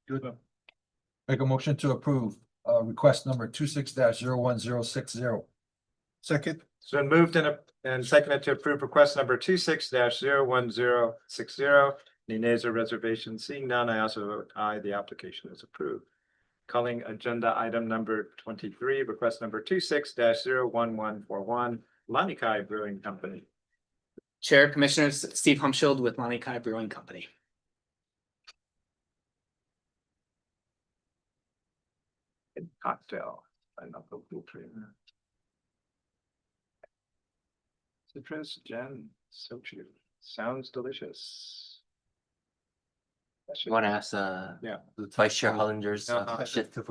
Good. Make a motion to approve request number 26-01060. Second. It's been moved and seconded to approve request number 26-01060. Any nays or reservations? Seeing none, I also vote aye. The application is approved. Calling agenda item number 23, request number 26-01141, Lanikai Brewing Company. Chair, Commissioners, Steve Humschild with Lanikai Brewing Company. Cocktail. I love the blue tree. Citrus, gin, soju. Sounds delicious. You want to ask Yeah. the Vice Chair Hollinger's Uh-huh. question? So,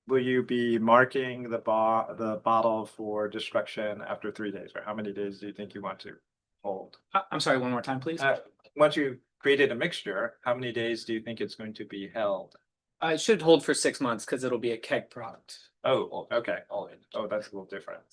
will you be marking the bottle for destruction after 3 days, or how many days do you think you want to hold? I'm sorry, one more time, please. Once you created a mixture, how many days do you think it's going to be held? It should hold for 6 months because it'll be a keg product. Oh, okay. Oh, that's a little different.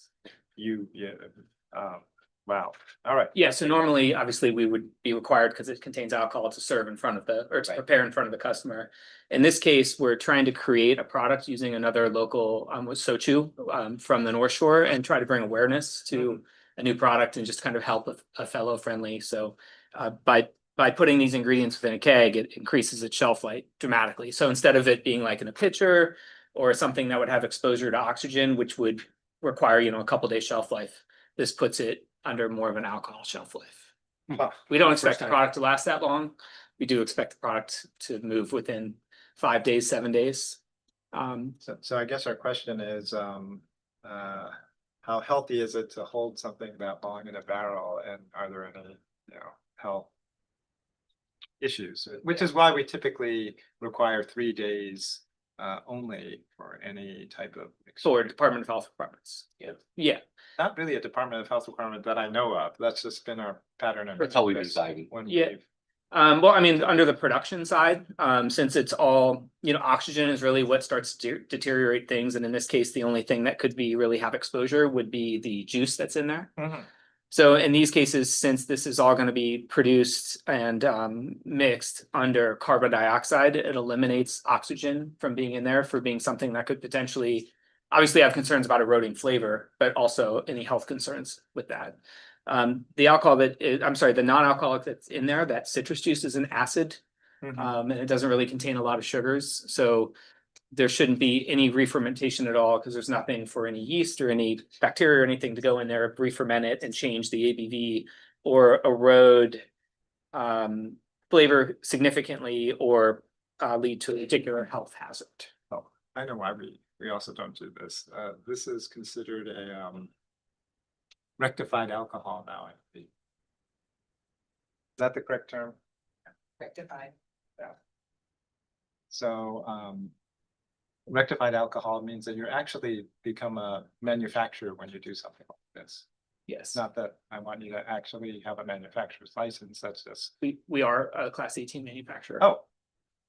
Wow, all right. Yeah, so normally, obviously, we would be required because it contains alcohol to serve in front of or to prepare in front of the customer. In this case, we're trying to create a product using another local with sochu from the North Shore and try to bring awareness to a new product and just kind of help a fellow friendly. So by putting these ingredients within a keg, it increases its shelf life dramatically. So instead of it being like in a pitcher or something that would have exposure to oxygen, which would require, a couple days shelf life, this puts it under more of an alcohol shelf life. Wow. We don't expect the product to last that long. We do expect the product to move within 5 days, 7 days. So I guess our question is, how healthy is it to hold something that long in a barrel, and are there any, health issues? Which is why we typically require 3 days only for any type of. For Department of Health requirements. Yeah. Not really a Department of Health requirement that I know of. That's just been our pattern. That's how we've been deciding. Yeah. Well, I mean, under the production side, since it's all, oxygen is really what starts to deteriorate things. And in this case, the only thing that could be really have exposure would be the juice that's in there. So in these cases, since this is all going to be produced and mixed under carbon dioxide, it eliminates oxygen from being in there for being something that could potentially, obviously have concerns about eroding flavor, but also any health concerns with that. The alcohol the non-alcoholic that's in there, that citrus juice is an acid, and it doesn't really contain a lot of sugars. So there shouldn't be any re-fermentation at all because there's nothing for any yeast or any bacteria or anything to go in there, re-ferment it and change the ABV or erode flavor significantly or lead to a particular health hazard. Oh, I know why we also don't do this. This is considered a rectified alcohol now, I think. Is that the correct term? Rectified. Yeah. So rectified alcohol means that you actually become a manufacturer when you do something like this. Yes. Not that I want you to actually have a manufacturer's license. That's just. We are a Class 18 manufacturer. Oh,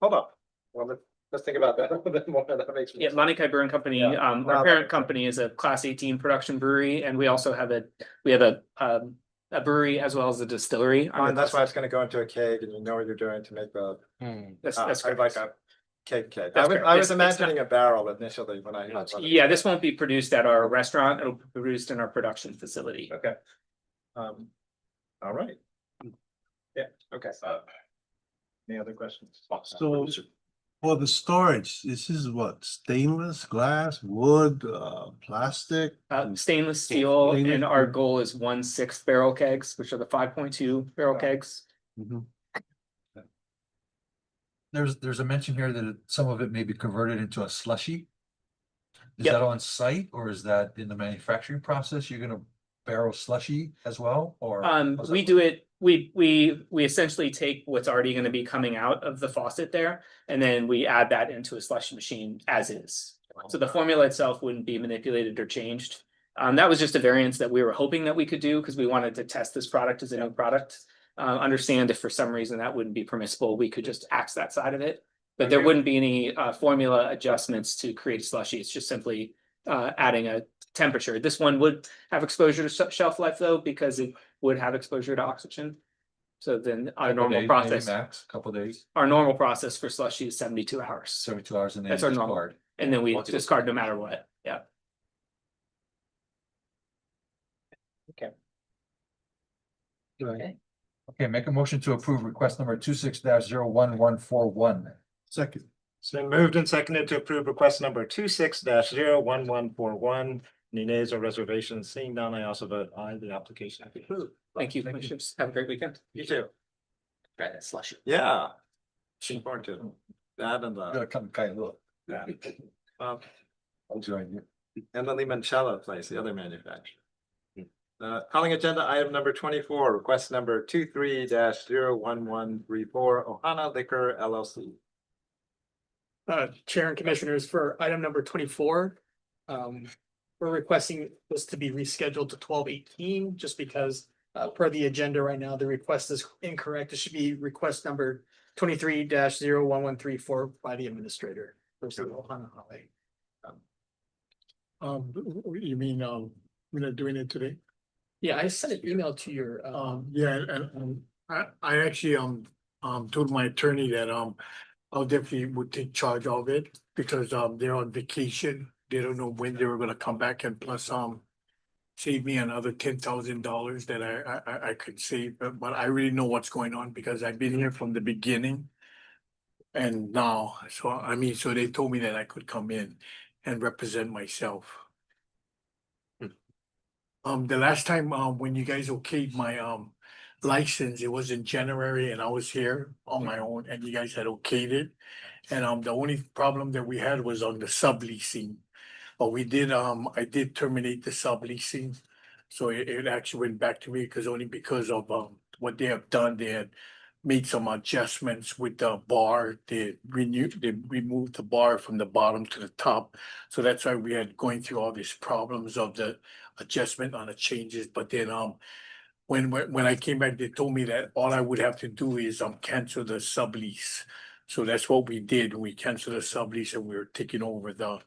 hold on. Well, let's think about that a little bit more. That makes Yeah, LIQ Brewing Company. Yeah. Our parent company is a Class 18 production brewery, and we also have a brewery as well as a distillery. Fine, that's why it's going to go into a keg, and you know what you're doing to make the. That's I'd correct. like a keg. That's correct. I was It's imagining a barrel initially when I. Yeah, this won't be produced at our restaurant. It'll be produced in our production facility. Okay. All right. Yeah, okay. Any other questions? So for the storage, this is what, stainless, glass, wood, plastic? Stainless steel, Stainless and our steel. goal is 1/6 barrel kegs, which are the 5.2 barrel kegs. There's a mention here that some of it may be converted into a slushy. Is Yep. that on site or is that in the manufacturing process? You're gonna barrel slushy as well, or? We do it, we essentially take what's already gonna be coming out of the faucet there, and then we add that into a slushy machine as is. So the formula itself wouldn't be manipulated or changed. That was just a variance that we were hoping that we could do because we wanted to test this product as a new product. Understand if for some reason that wouldn't be permissible, we could just axe that side of it. But there wouldn't be any formula adjustments to create a slushy. It's just simply adding a temperature. This one would have exposure to shelf life though, because it would have exposure to oxygen. So then our normal process, Max, couple days, our normal process for slushy is 72 hours. 72 hours and then That's our normal. discard. And then we discard no matter what. Yeah. Okay. Okay, make a motion to approve request number 26-01141. Second. It's been moved and seconded to approve request number 26-01141. Any nays or reservations? Seeing none, I also vote aye. The application is approved. Thank you, commissioners. Have a great weekend. You too. Try that slushy. Yeah. Looking forward to that and Gotta come kind of look. yeah. I'll join you. And the limoncello place, the other manufacturer. Calling agenda item number 24, request number 23-01134, Ohana Liquor LLC. Chair and Commissioners, for item number 24, we're requesting this to be rescheduled to 12/18, just because per the agenda right now, the request is incorrect. It should be request number 23-01134 by the administrator versus Ohana Hale. You mean we're not doing it today? Yeah, I sent an email to your, Yeah, and I actually told my attorney that I'll definitely would take charge of it because they're on vacation. They don't know when they were gonna come back, and plus save me another $10,000 that I could save, but I really know what's going on because I've been here from the beginning. And now, so I mean, so they told me that I could come in and represent myself. The last time, when you guys okayed my, license, it was in January and I was here on my own and you guys had okayed it. And, the only problem that we had was on the subleasing. But we did, I did terminate the subleasing. So it actually went back to me only because of, what they have done. They had made some adjustments with the bar. They removed the bar from the bottom to the top. So that's why we had going through all these problems of the adjustment on the changes. But then when I came back, they told me that all I would have to do is cancel the sublease. So that's what we did. We canceled the sublease and we were taking over the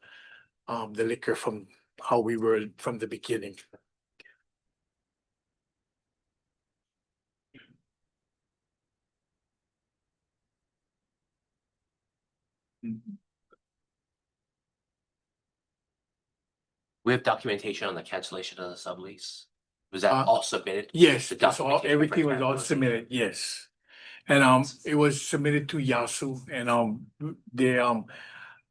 liquor from how we were from the beginning. We have documentation on the cancellation of the sublease. Was that Uh, all submitted? Yes, The it's all, documentation everything for was all cancellation? submitted, yes. And it was submitted to Yasu and they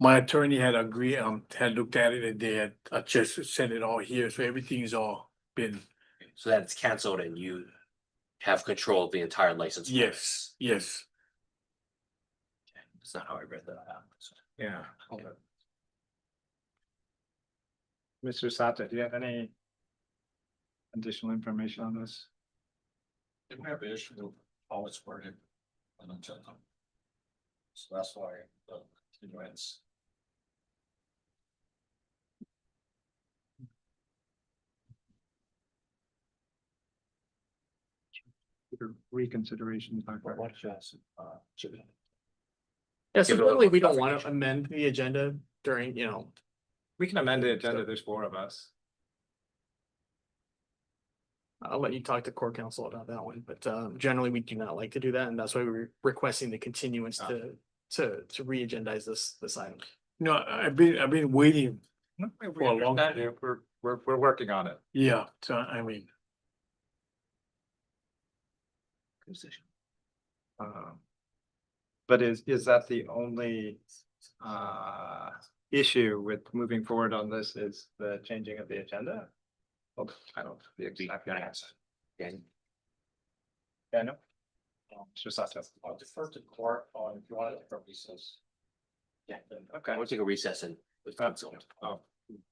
my attorney had agreed, had looked at it and they had just sent it all here, so everything's all been, So that it's canceled and you have control of the entire license. yes, yes, That's not how I read that out. Yeah. Mr. Sato, do you have any additional information on this? We have an issue with how it's worded on the agenda. So that's why the continuance. Reconsideration. yeah, so Give it a little really, we don't want to clarification. amend the agenda during, We can amend the agenda, there's four of us. I'll let you talk to core counsel about that one, but generally, we do not like to do that, and that's why we're requesting the continuance to re-agendize this item. no, I've been waiting For a long time. We're working on it. yeah, so I mean. But is that the only issue with moving forward on this is the changing of the agenda? Well, I don't. The exact answer. Yeah, no. Mr. Sato. I'll defer to court on if you want to take a recess. Yeah, okay. We'll take a recess and. Oh,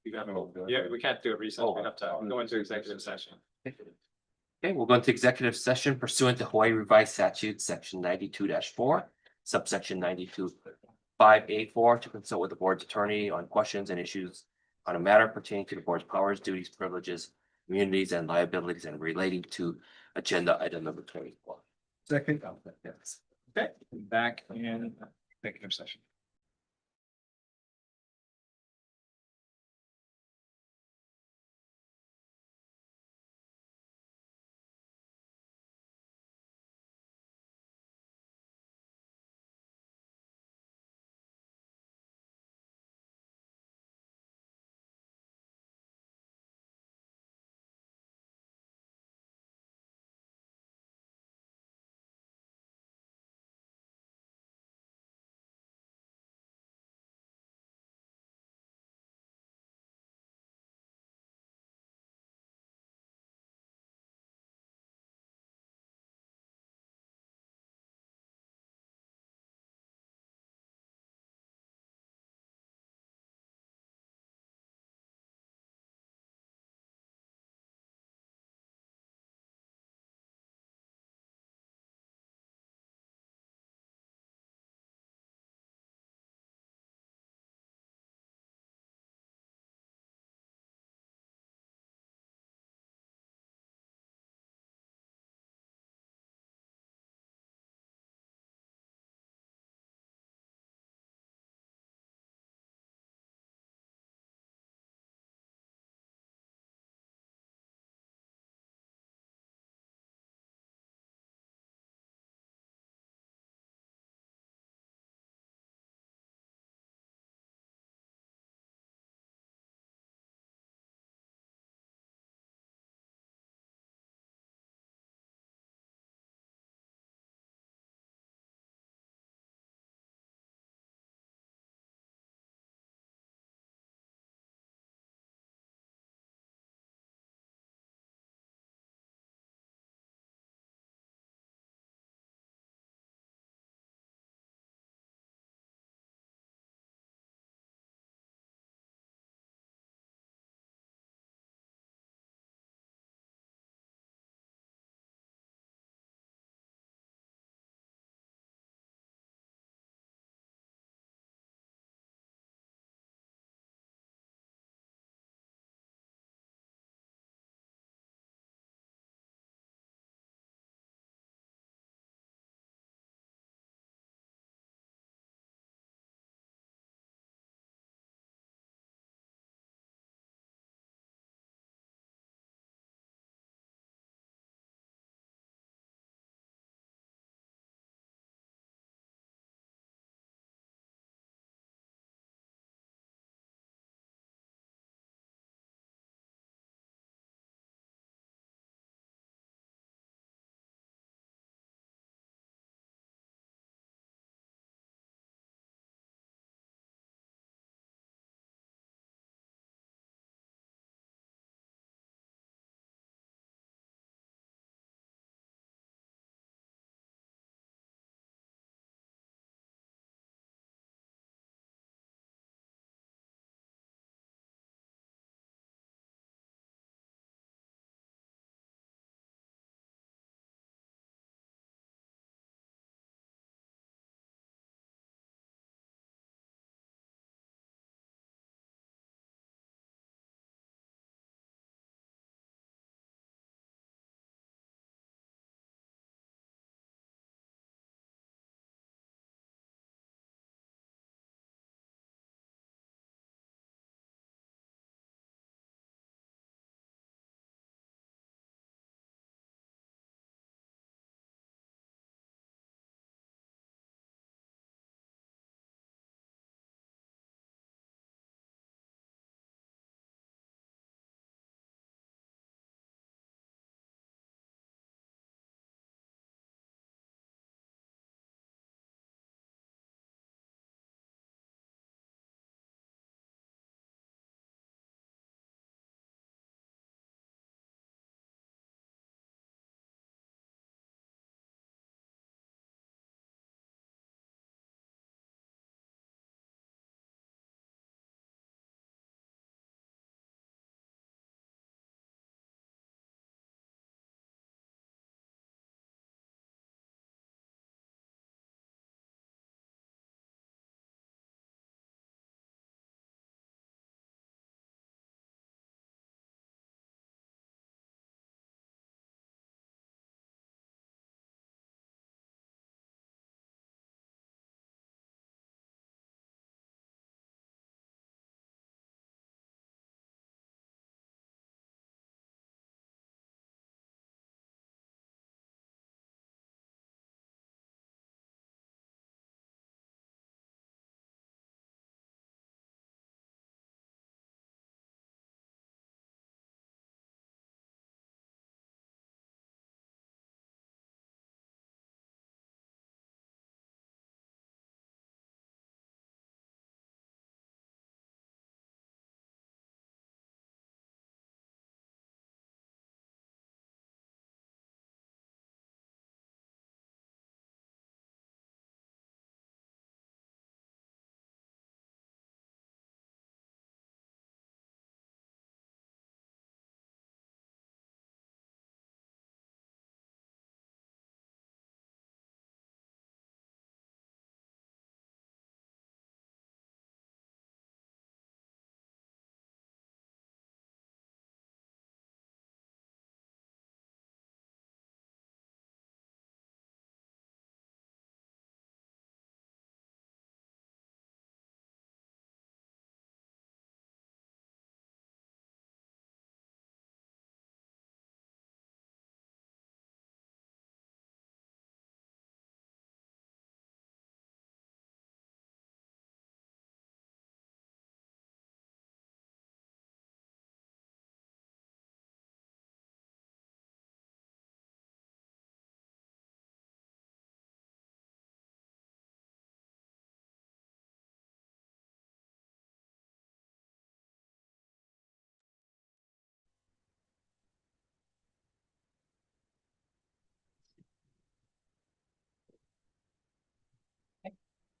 you got yeah, we can't do a recess. We have to go into executive session. Okay, we'll go into executive session pursuant to Hawaii Revised Statute, section 92-4, subsection 92.5A4, to consult with the board's attorney on questions and issues on a matter pertaining to the board's powers, duties, privileges, immunities, and liabilities, and relating to agenda item number 24. Second. Okay, back in executive session.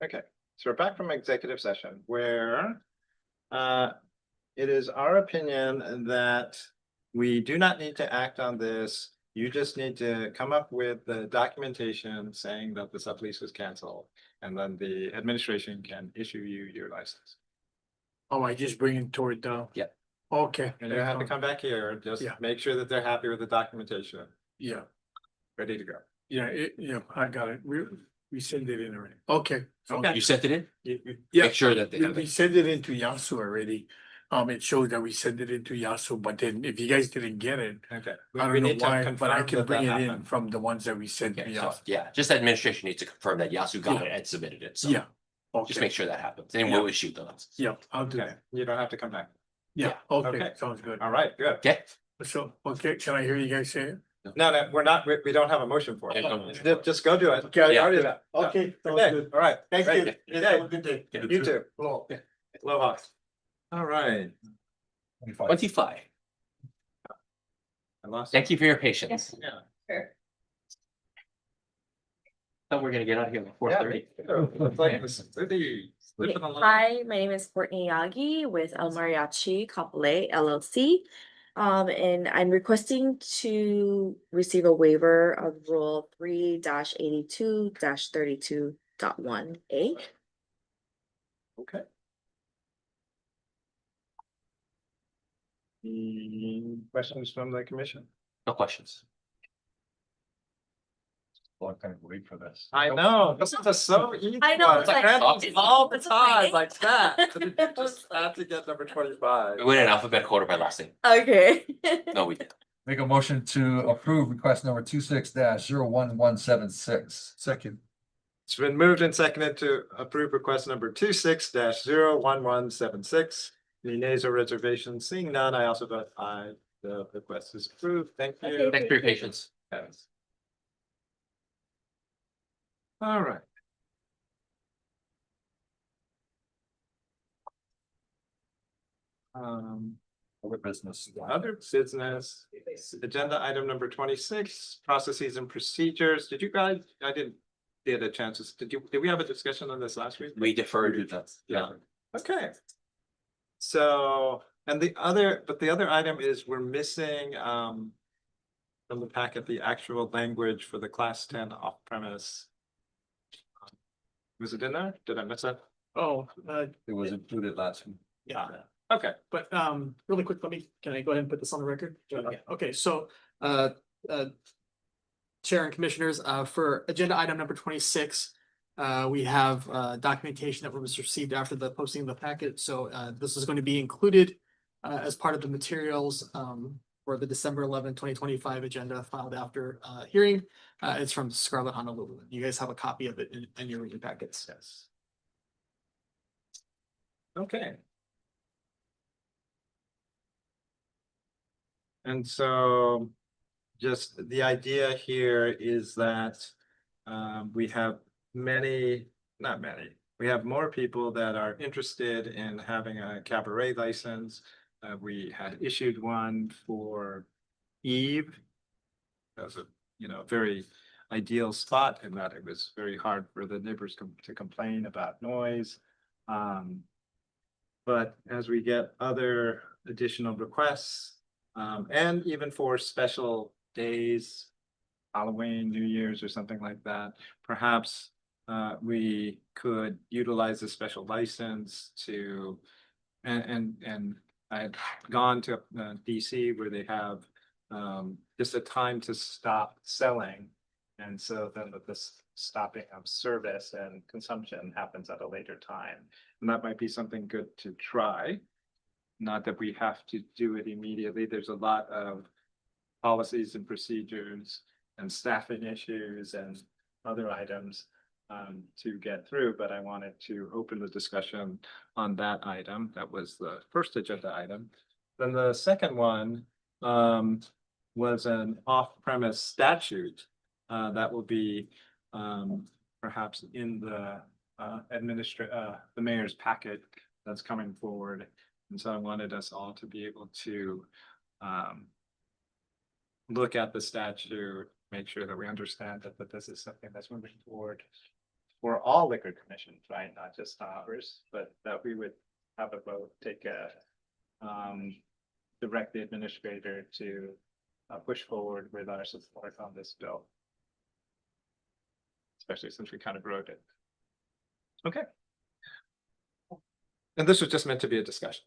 Okay, so we're back from executive session where it is our opinion that we do not need to act on this. You just need to come up with the documentation saying that the sublease was canceled, and then the administration can issue you your license. Oh, I just bring it toward the. Yeah. Okay. And you have to come back here, just Yeah. make sure that they're happy with the documentation, Yeah, ready to go. yeah, I got it. We sent it in already. Okay. Okay. You sent it in? Yeah. Make sure that they have We it. sent it into Yasu already. It shows that we sent it into Yasu, but then if you guys didn't get it, Okay. I We don't know need to why, but I confirm can that bring that it in happened. from the ones that we sent to Okay, so, Yasu. yeah, just administration needs to confirm that Yasu got Yeah. it and submitted it, so. Yeah. Just Okay. make sure that happens, and we'll issue the license. Yeah, I'll do Okay, that. you don't have to come back. Yeah, okay, Okay. sounds good. All right, good. Okay? So, okay, can I hear you guys say it? No, we're not, we don't have a motion for Yeah, no it. motion. Just go do it. Okay, I Yeah. Already done. Okay, sounds Okay, good. all right. Thank Great. you. Good Have day. a good day. You too. Hello. Aloha. All right. 25. I lost. Thank you for your patience. Yeah. Thought we're gonna get out of here at 4:30. It's like this 30. Okay. Hi, my name is Courtney Yagi with El Mariachi Kapolei LLC. And I'm requesting to receive a waiver of Rule 3-82-32.1A. Okay. Any questions from the commission? No questions. Long time to wait for this. I know, this is just so easy. I know, it's like- All the it's time okay. like that. So you just have to get number 25. We went in alphabetical order by last name. Okay. No, we didn't. Make a motion to approve request number 26-01176. Second. It's been moved and seconded to approve request number 26-01176. Any nays or reservations? Seeing none, I also vote aye. The request is approved. Thank you. Okay. Thanks for your patience. Yes. All right. Other business. Other business, agenda item number 26, processes and procedures. Did you guys, I didn't get a chance, did we have a discussion on this last week? We deferred that. Yeah. Okay. So, and the other item is we're missing, from the packet, the actual language for the class 10 off premise. Was it in there? Did I miss it? Oh, It was included last week. yeah. Okay. But really quick, can I go ahead and put this on the record? Sure. Okay, so Chair and Commissioners, for agenda item number 26, we have documentation that was received after the posting of the packet. So this is going to be included as part of the materials for the December 11, 2025 agenda filed after hearing. It's from Scarlett Honolulu. You guys have a copy of it in your reading packets. Yes. Okay. And so just the idea here is that we have we have more people that are interested in having a cabaret license. We had issued one for Eve. That was a, very ideal spot in that it was very hard for the neighbors to complain about noise. But as we get other additional requests, and even for special days, Halloween, New Year's or something like that, perhaps we could utilize a special license to, and I've gone to DC where they have just a time to stop selling. And so then this stopping of service and consumption happens at a later time. And that might be something good to try. Not that we have to do it immediately. There's a lot of policies and procedures and staffing issues and other items to get through, but I wanted to open the discussion on that item. That was the first agenda item. Then the second one was an off-premise statute that will be perhaps in the the mayor's packet that's coming forward. And so I wanted us all to be able to look at the statute, make sure that we understand that this is something that's moving forward. for all liquor commissions, right? Not just ours, but that we would have a vote, take a direct the administrator to push forward with our support on this bill. Especially since we kind of wrote it. Okay. And this was just meant to be a discussion.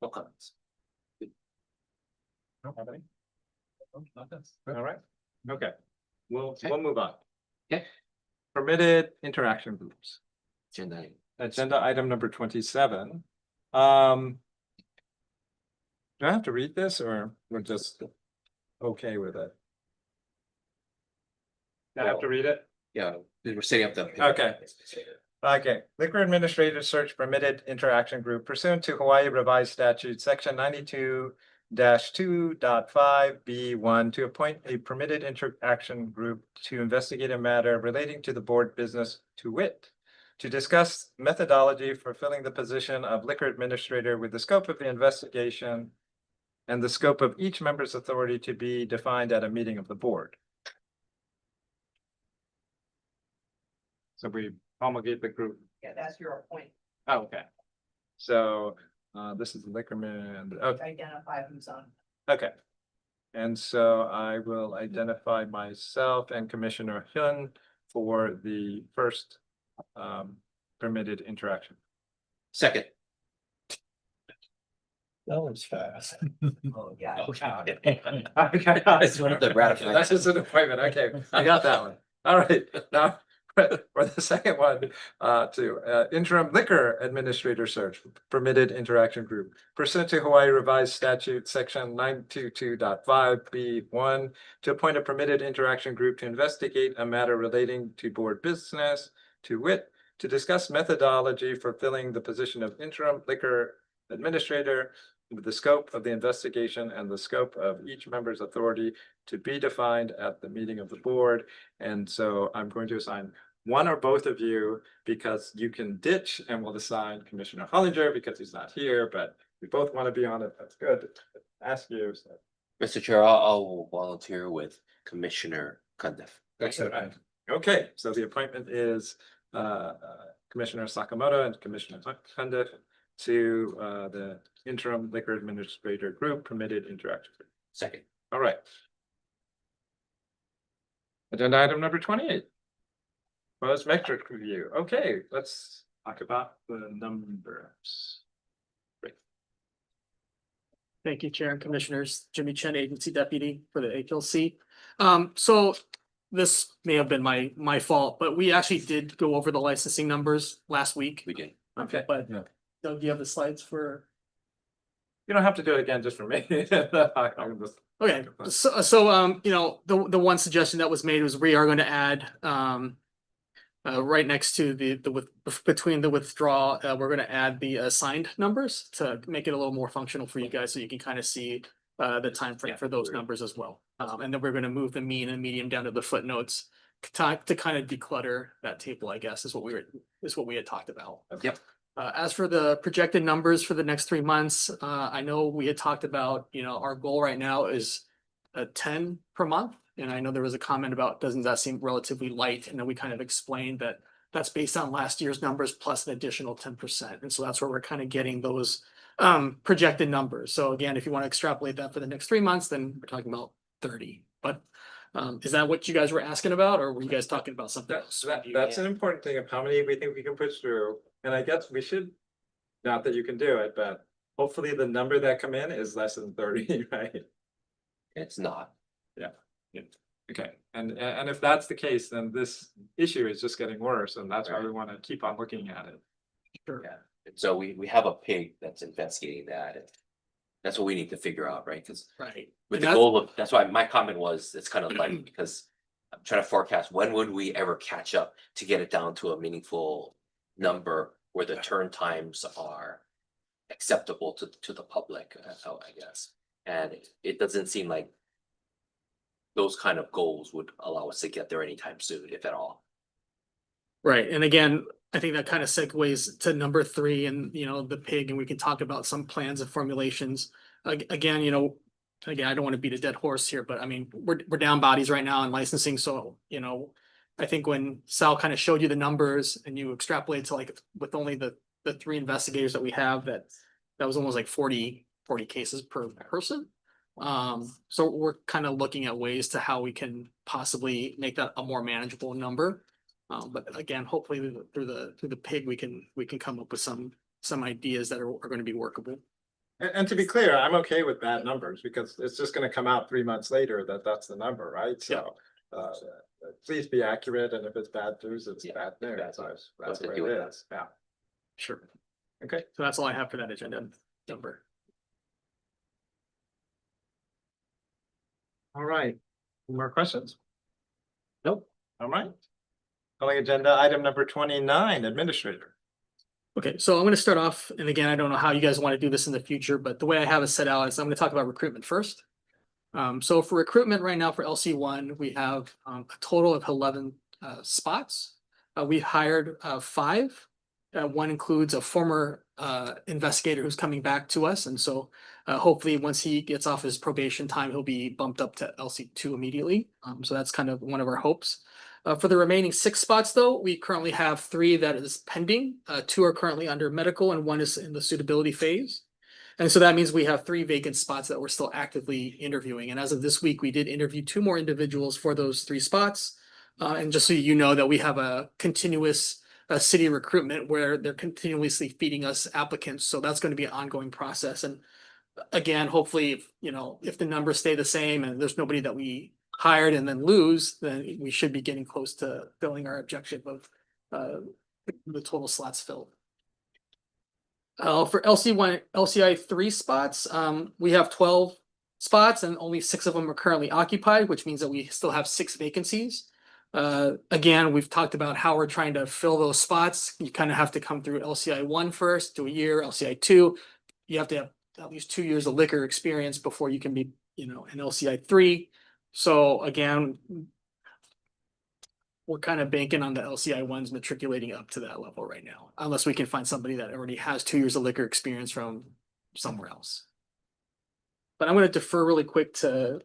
No comments. Don't have any? All right, okay. We'll move on. Okay. Permitted interaction groups. Agenda item number 27. Do I have to read this or we're just okay with it? I have to read it? Yeah, we're setting up the. Okay. Okay, liquor administrator search permitted interaction group pursuant to Hawaii Revised Statute, section 92-2.5B1 to appoint a permitted interaction group to investigate a matter relating to the board business, to wit, to discuss methodology for filling the position of liquor administrator with the scope of the investigation and the scope of each member's authority to be defined at a meeting of the board. So we promulgate the group. Yeah, that's your appointment. Oh, okay. So this is the liquor man. Okay. Identify who's on. Okay. And so I will identify myself and Commissioner Hyun for the first permitted interaction. Second. That was fast. Oh, yeah. It's one of the ratified. That's just an appointment. Okay, I got that one. All right, now for the second one, to interim liquor administrator search permitted interaction group pursuant to Hawaii Revised Statute, section 922.5B1 to appoint a permitted interaction group to investigate a matter relating to board business, to wit, to discuss methodology for filling the position of interim liquor administrator with the scope of the investigation and the scope of each member's authority to be defined at the meeting of the board. And so I'm going to assign one or both of you because you can ditch and we'll assign Commissioner Hollinger because he's not here, but we both want to be on it. That's good. Ask you. So. Mr. Chair, I'll volunteer with Commissioner Cundiff. Excellent. Okay, so the appointment is Commissioner Sakamoto and Commissioner Cundiff to the interim liquor administrator group permitted interaction. Second. All right. Agenda item number 28. Proposed metric review. Okay, let's talk about the numbers. Great. Thank you, Chair and Commissioners. Jimmy Chen, Agency Deputy for the HLC. So this may have been my fault, but we actually did go over the licensing numbers last week. We did. Okay. But Doug, do you have the slides for? You don't have to do it again just for me. Okay, so you know, the one suggestion that was made was we are going to add right next to between the withdrawal, we're going to add the assigned numbers to make it a little more functional for you guys, so you can kind of see the time frame for those numbers as well. And then we're going to move the mean and median down to the footnotes to kind of declutter that table, I guess, is what we had talked about. Yep. As for the projected numbers for the next 3 months, I know we had talked about, you know, our goal right now is 10 per month. And I know there was a comment about, doesn't that seem relatively light? And then we kind of explained that that's based on last year's numbers plus an additional 10%. And so that's where we're kind of getting those projected numbers. So again, if you want to extrapolate that for the next 3 months, then we're talking about 30. But is that what you guys were asking about, or were you guys talking about something else? That's an important thing of how many we think we can push through. And I guess we should, not that you can do it, but hopefully the number that come in is less than 30, right? It's not. Yeah. Okay. And if that's the case, then this issue is just getting worse. And that's why we want to keep on looking at it. Sure. Yeah. And so we have a pig that's investigating that. And that's what we need to figure out, right? Because with the goal of, that's why my comment was, it's kind of like, because I'm trying to forecast when would we ever catch up to get it down to a meaningful number where the turn times are acceptable to the public, I guess. And it doesn't seem like those kind of goals would allow us to get there anytime soon, if at all. Right. And again, I think that kind of segues to number 3 and, you know, the pig, and we can talk about some plans and formulations. Again, you know, I don't want to beat a dead horse here, but I mean, we're down bodies right now in licensing. So, you know, I think when Sal kind of showed you the numbers and you extrapolate to like with only the three investigators that we have, that was almost like 40 cases per person. So we're kind of looking at ways to how we can possibly make that a more manageable number. But again, hopefully through the PIG, we can come up with some ideas that are going to be workable. And to be clear, I'm okay with bad numbers because it's just gonna come out 3 months later that that's the number, right? So, please be accurate, and if it's bad news, it's bad news. That's the way it is, yeah. Sure. Okay. So that's all I have for that agenda number. All right, any more questions? Nope. All right. Calling agenda item number 29, administrator. Okay, so I'm going to start off, and again, I don't know how you guys want to do this in the future, but the way I have it set out is I'm going to talk about recruitment first. So for recruitment right now for LC1, we have a total of 11 spots. We hired 5. One includes a former investigator who's coming back to us, and so hopefully once he gets off his probation time, he'll be bumped up to LC2 immediately. So that's kind of one of our hopes. For the remaining 6 spots, though, we currently have 3 that is pending. 2 are currently under medical, and 1 is in the suitability phase. And so that means we have 3 vacant spots that we're still actively interviewing. And as of this week, we did interview 2 more individuals for those 3 spots. And just so you know that we have a continuous city recruitment where they're continuously feeding us applicants. So that's going to be an ongoing process. And again, hopefully, if the numbers stay the same and there's nobody that we hired and then lose, then we should be getting close to filling our objective of the total slots filled. For LCI 3 spots, we have 12 spots and only 6 of them are currently occupied, which means that we still have 6 vacancies. Again, we've talked about how we're trying to fill those spots. You kind of have to come through LCI 1 first, do a year, LCI 2. You have to have at least 2 years of liquor experience before you can be, an LCI 3. So again, we're kind of banking on the LCI 1s matriculating up to that level right now, unless we can find somebody that already has 2 years of liquor experience from somewhere else. But I'm going to defer really quick to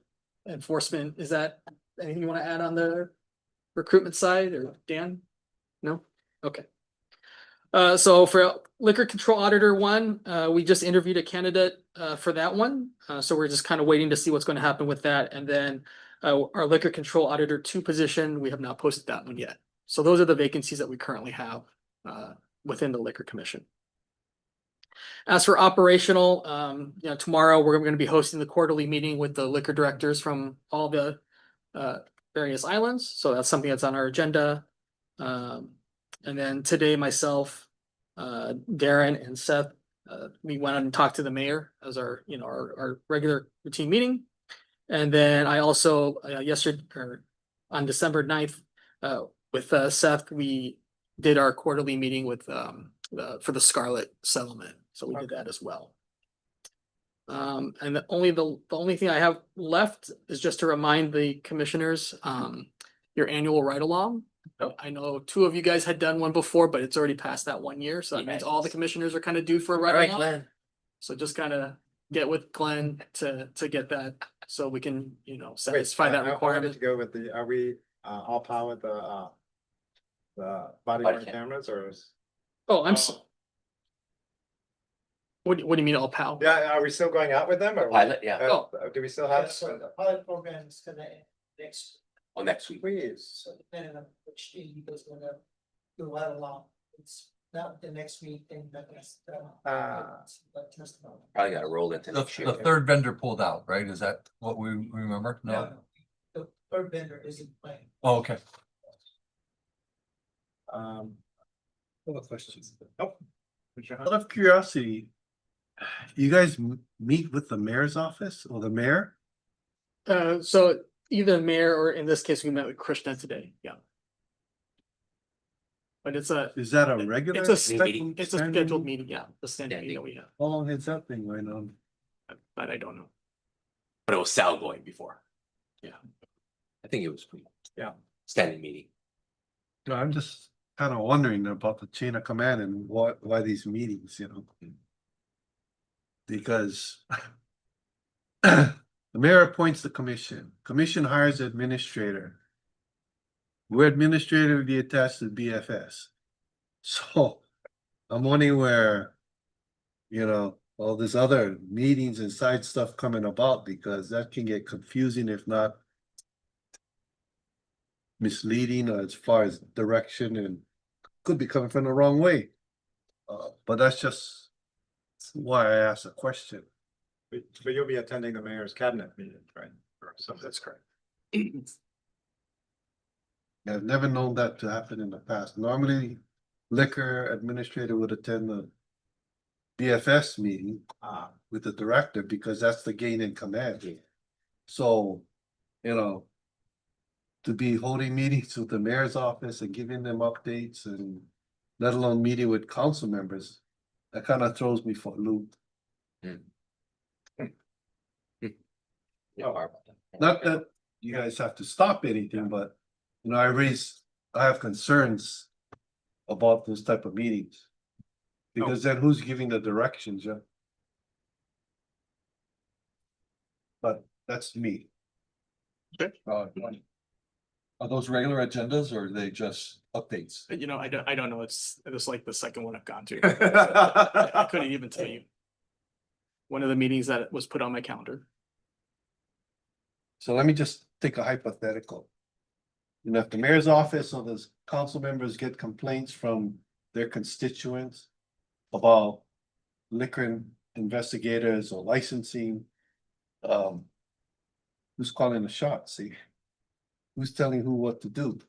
enforcement. Is that anything you want to add on the recruitment side, or Dan? No? Okay. So for liquor control auditor 1, we just interviewed a candidate for that one. So we're just kind of waiting to see what's going to happen with that. And then our liquor control auditor 2 position, we have not posted that one yet. So those are the vacancies that we currently have within the Liquor Commission. As for operational, tomorrow we're going to be hosting the quarterly meeting with the liquor directors from all the various islands. So that's something that's on our agenda. And then today, myself, Darren and Seth, we went out and talked to the mayor as our regular routine meeting. And then I also, yesterday, or on December 9th, with Seth, we did our quarterly meeting with for the Scarlet settlement. So we did that as well. And the only thing I have left is just to remind the commissioners, your annual ride along. I know 2 of you guys had done one before, but it's already past that 1 year. So that means all the commissioners are kind of due for a ride along. Glenn. So just kind of get with Glenn to get that, so we can, satisfy that requirement. To go with are we all power with the body worn cameras, or is? Oh, what do you mean all PAL? Yeah, are we still going out with them, or pilot? Yeah. Do we still have? So the pilot program is gonna end next. Next week. Please. So depending on which team you guys wanna do right along, it's not the next week, then the next. But just about. Probably got to roll into next year. The 3rd vendor pulled out, right? Is that what we remember? No. The 3rd vendor isn't playing. Oh, okay. Questions? Nope. Out of curiosity, you guys meet with the mayor's office or the mayor? So either mayor, or in this case, we met with Krishna today. Yeah. But is that a regular? It's a scheduled meeting. Yeah, the standing meeting that we have. How long has that been going on? But I don't know. But it was Sal going before. Yeah. I think it was pretty. Yeah. Standing meeting. No, I'm just kind of wondering about the chain of command and why these meetings, Because the mayor appoints the commission hires the administrator. we're administratively attached to BFS. So I'm wondering where, all this other meetings and side stuff coming about, because that can get confusing if not misleading as far as direction, and could be coming from the wrong way. But that's just why I asked a question. But you'll be attending the mayor's cabinet meeting, right? So that's correct. I've never known that to happen in the past. Normally, liquor administrator would attend the BFS meeting with the director, because that's the gain in command. So, to be holding meetings with the mayor's office and giving them updates, and let alone meeting with council members, that kind of throws me for a loop. Not that you guys have to stop anything, but I have concerns about those type of meetings. Because then who's giving the directions, yeah? But that's me. Are those regular agendas or are they just updates? I don't know. It's like the second one I've gone to. I couldn't even tell you. One of the meetings that was put on my calendar. So let me just take a hypothetical. If the mayor's office or the council members get complaints from their constituents about liquor investigators or licensing, who's calling the shots? See, who's telling who what to do?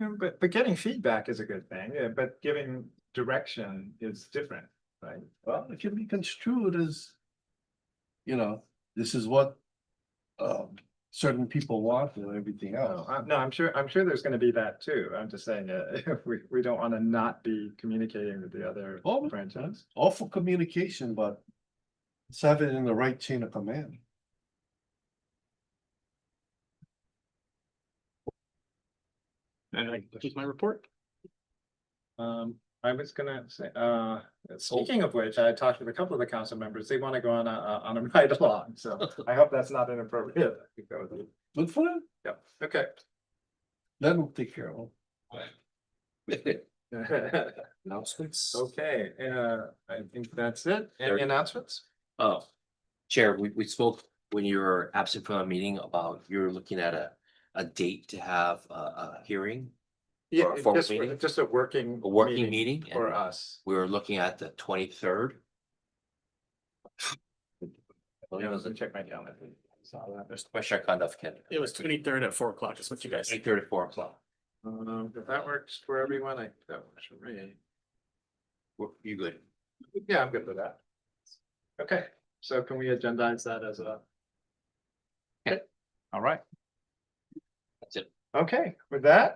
But getting feedback is a good thing, but giving direction is different, right? Well, it can be construed as, this is what certain people want and everything else. No, I'm sure there's gonna be that too. I'm just saying, we don't wanna not be communicating with the other franchise. All for communication, but let's have it in the right chain of command. And I keep my report. I was gonna say, speaking of which, I talked with a couple of the council members. They wanna go on a ride along, so I hope that's not inappropriate. Good for them. Yeah, okay. Let them take care of Announcements. Okay, I think that's it. Any announcements? Oh, Chair, we spoke when you were absent from a meeting about you're looking at a date to have a hearing. Yeah, or a formal just meeting? just a working. A working meeting for and us. We were looking at the 23rd. Yeah, let's check my calendar. Saw that. There's Commissioner Conduff can. It was 23rd at 4 o'clock. Is what you guys. 23rd at 4 o'clock. If that works for everyone, I think that works for me. You good? Yeah, I'm good with that. Okay, so can we agendize that as a? Okay. All right. That's it. Okay, with that,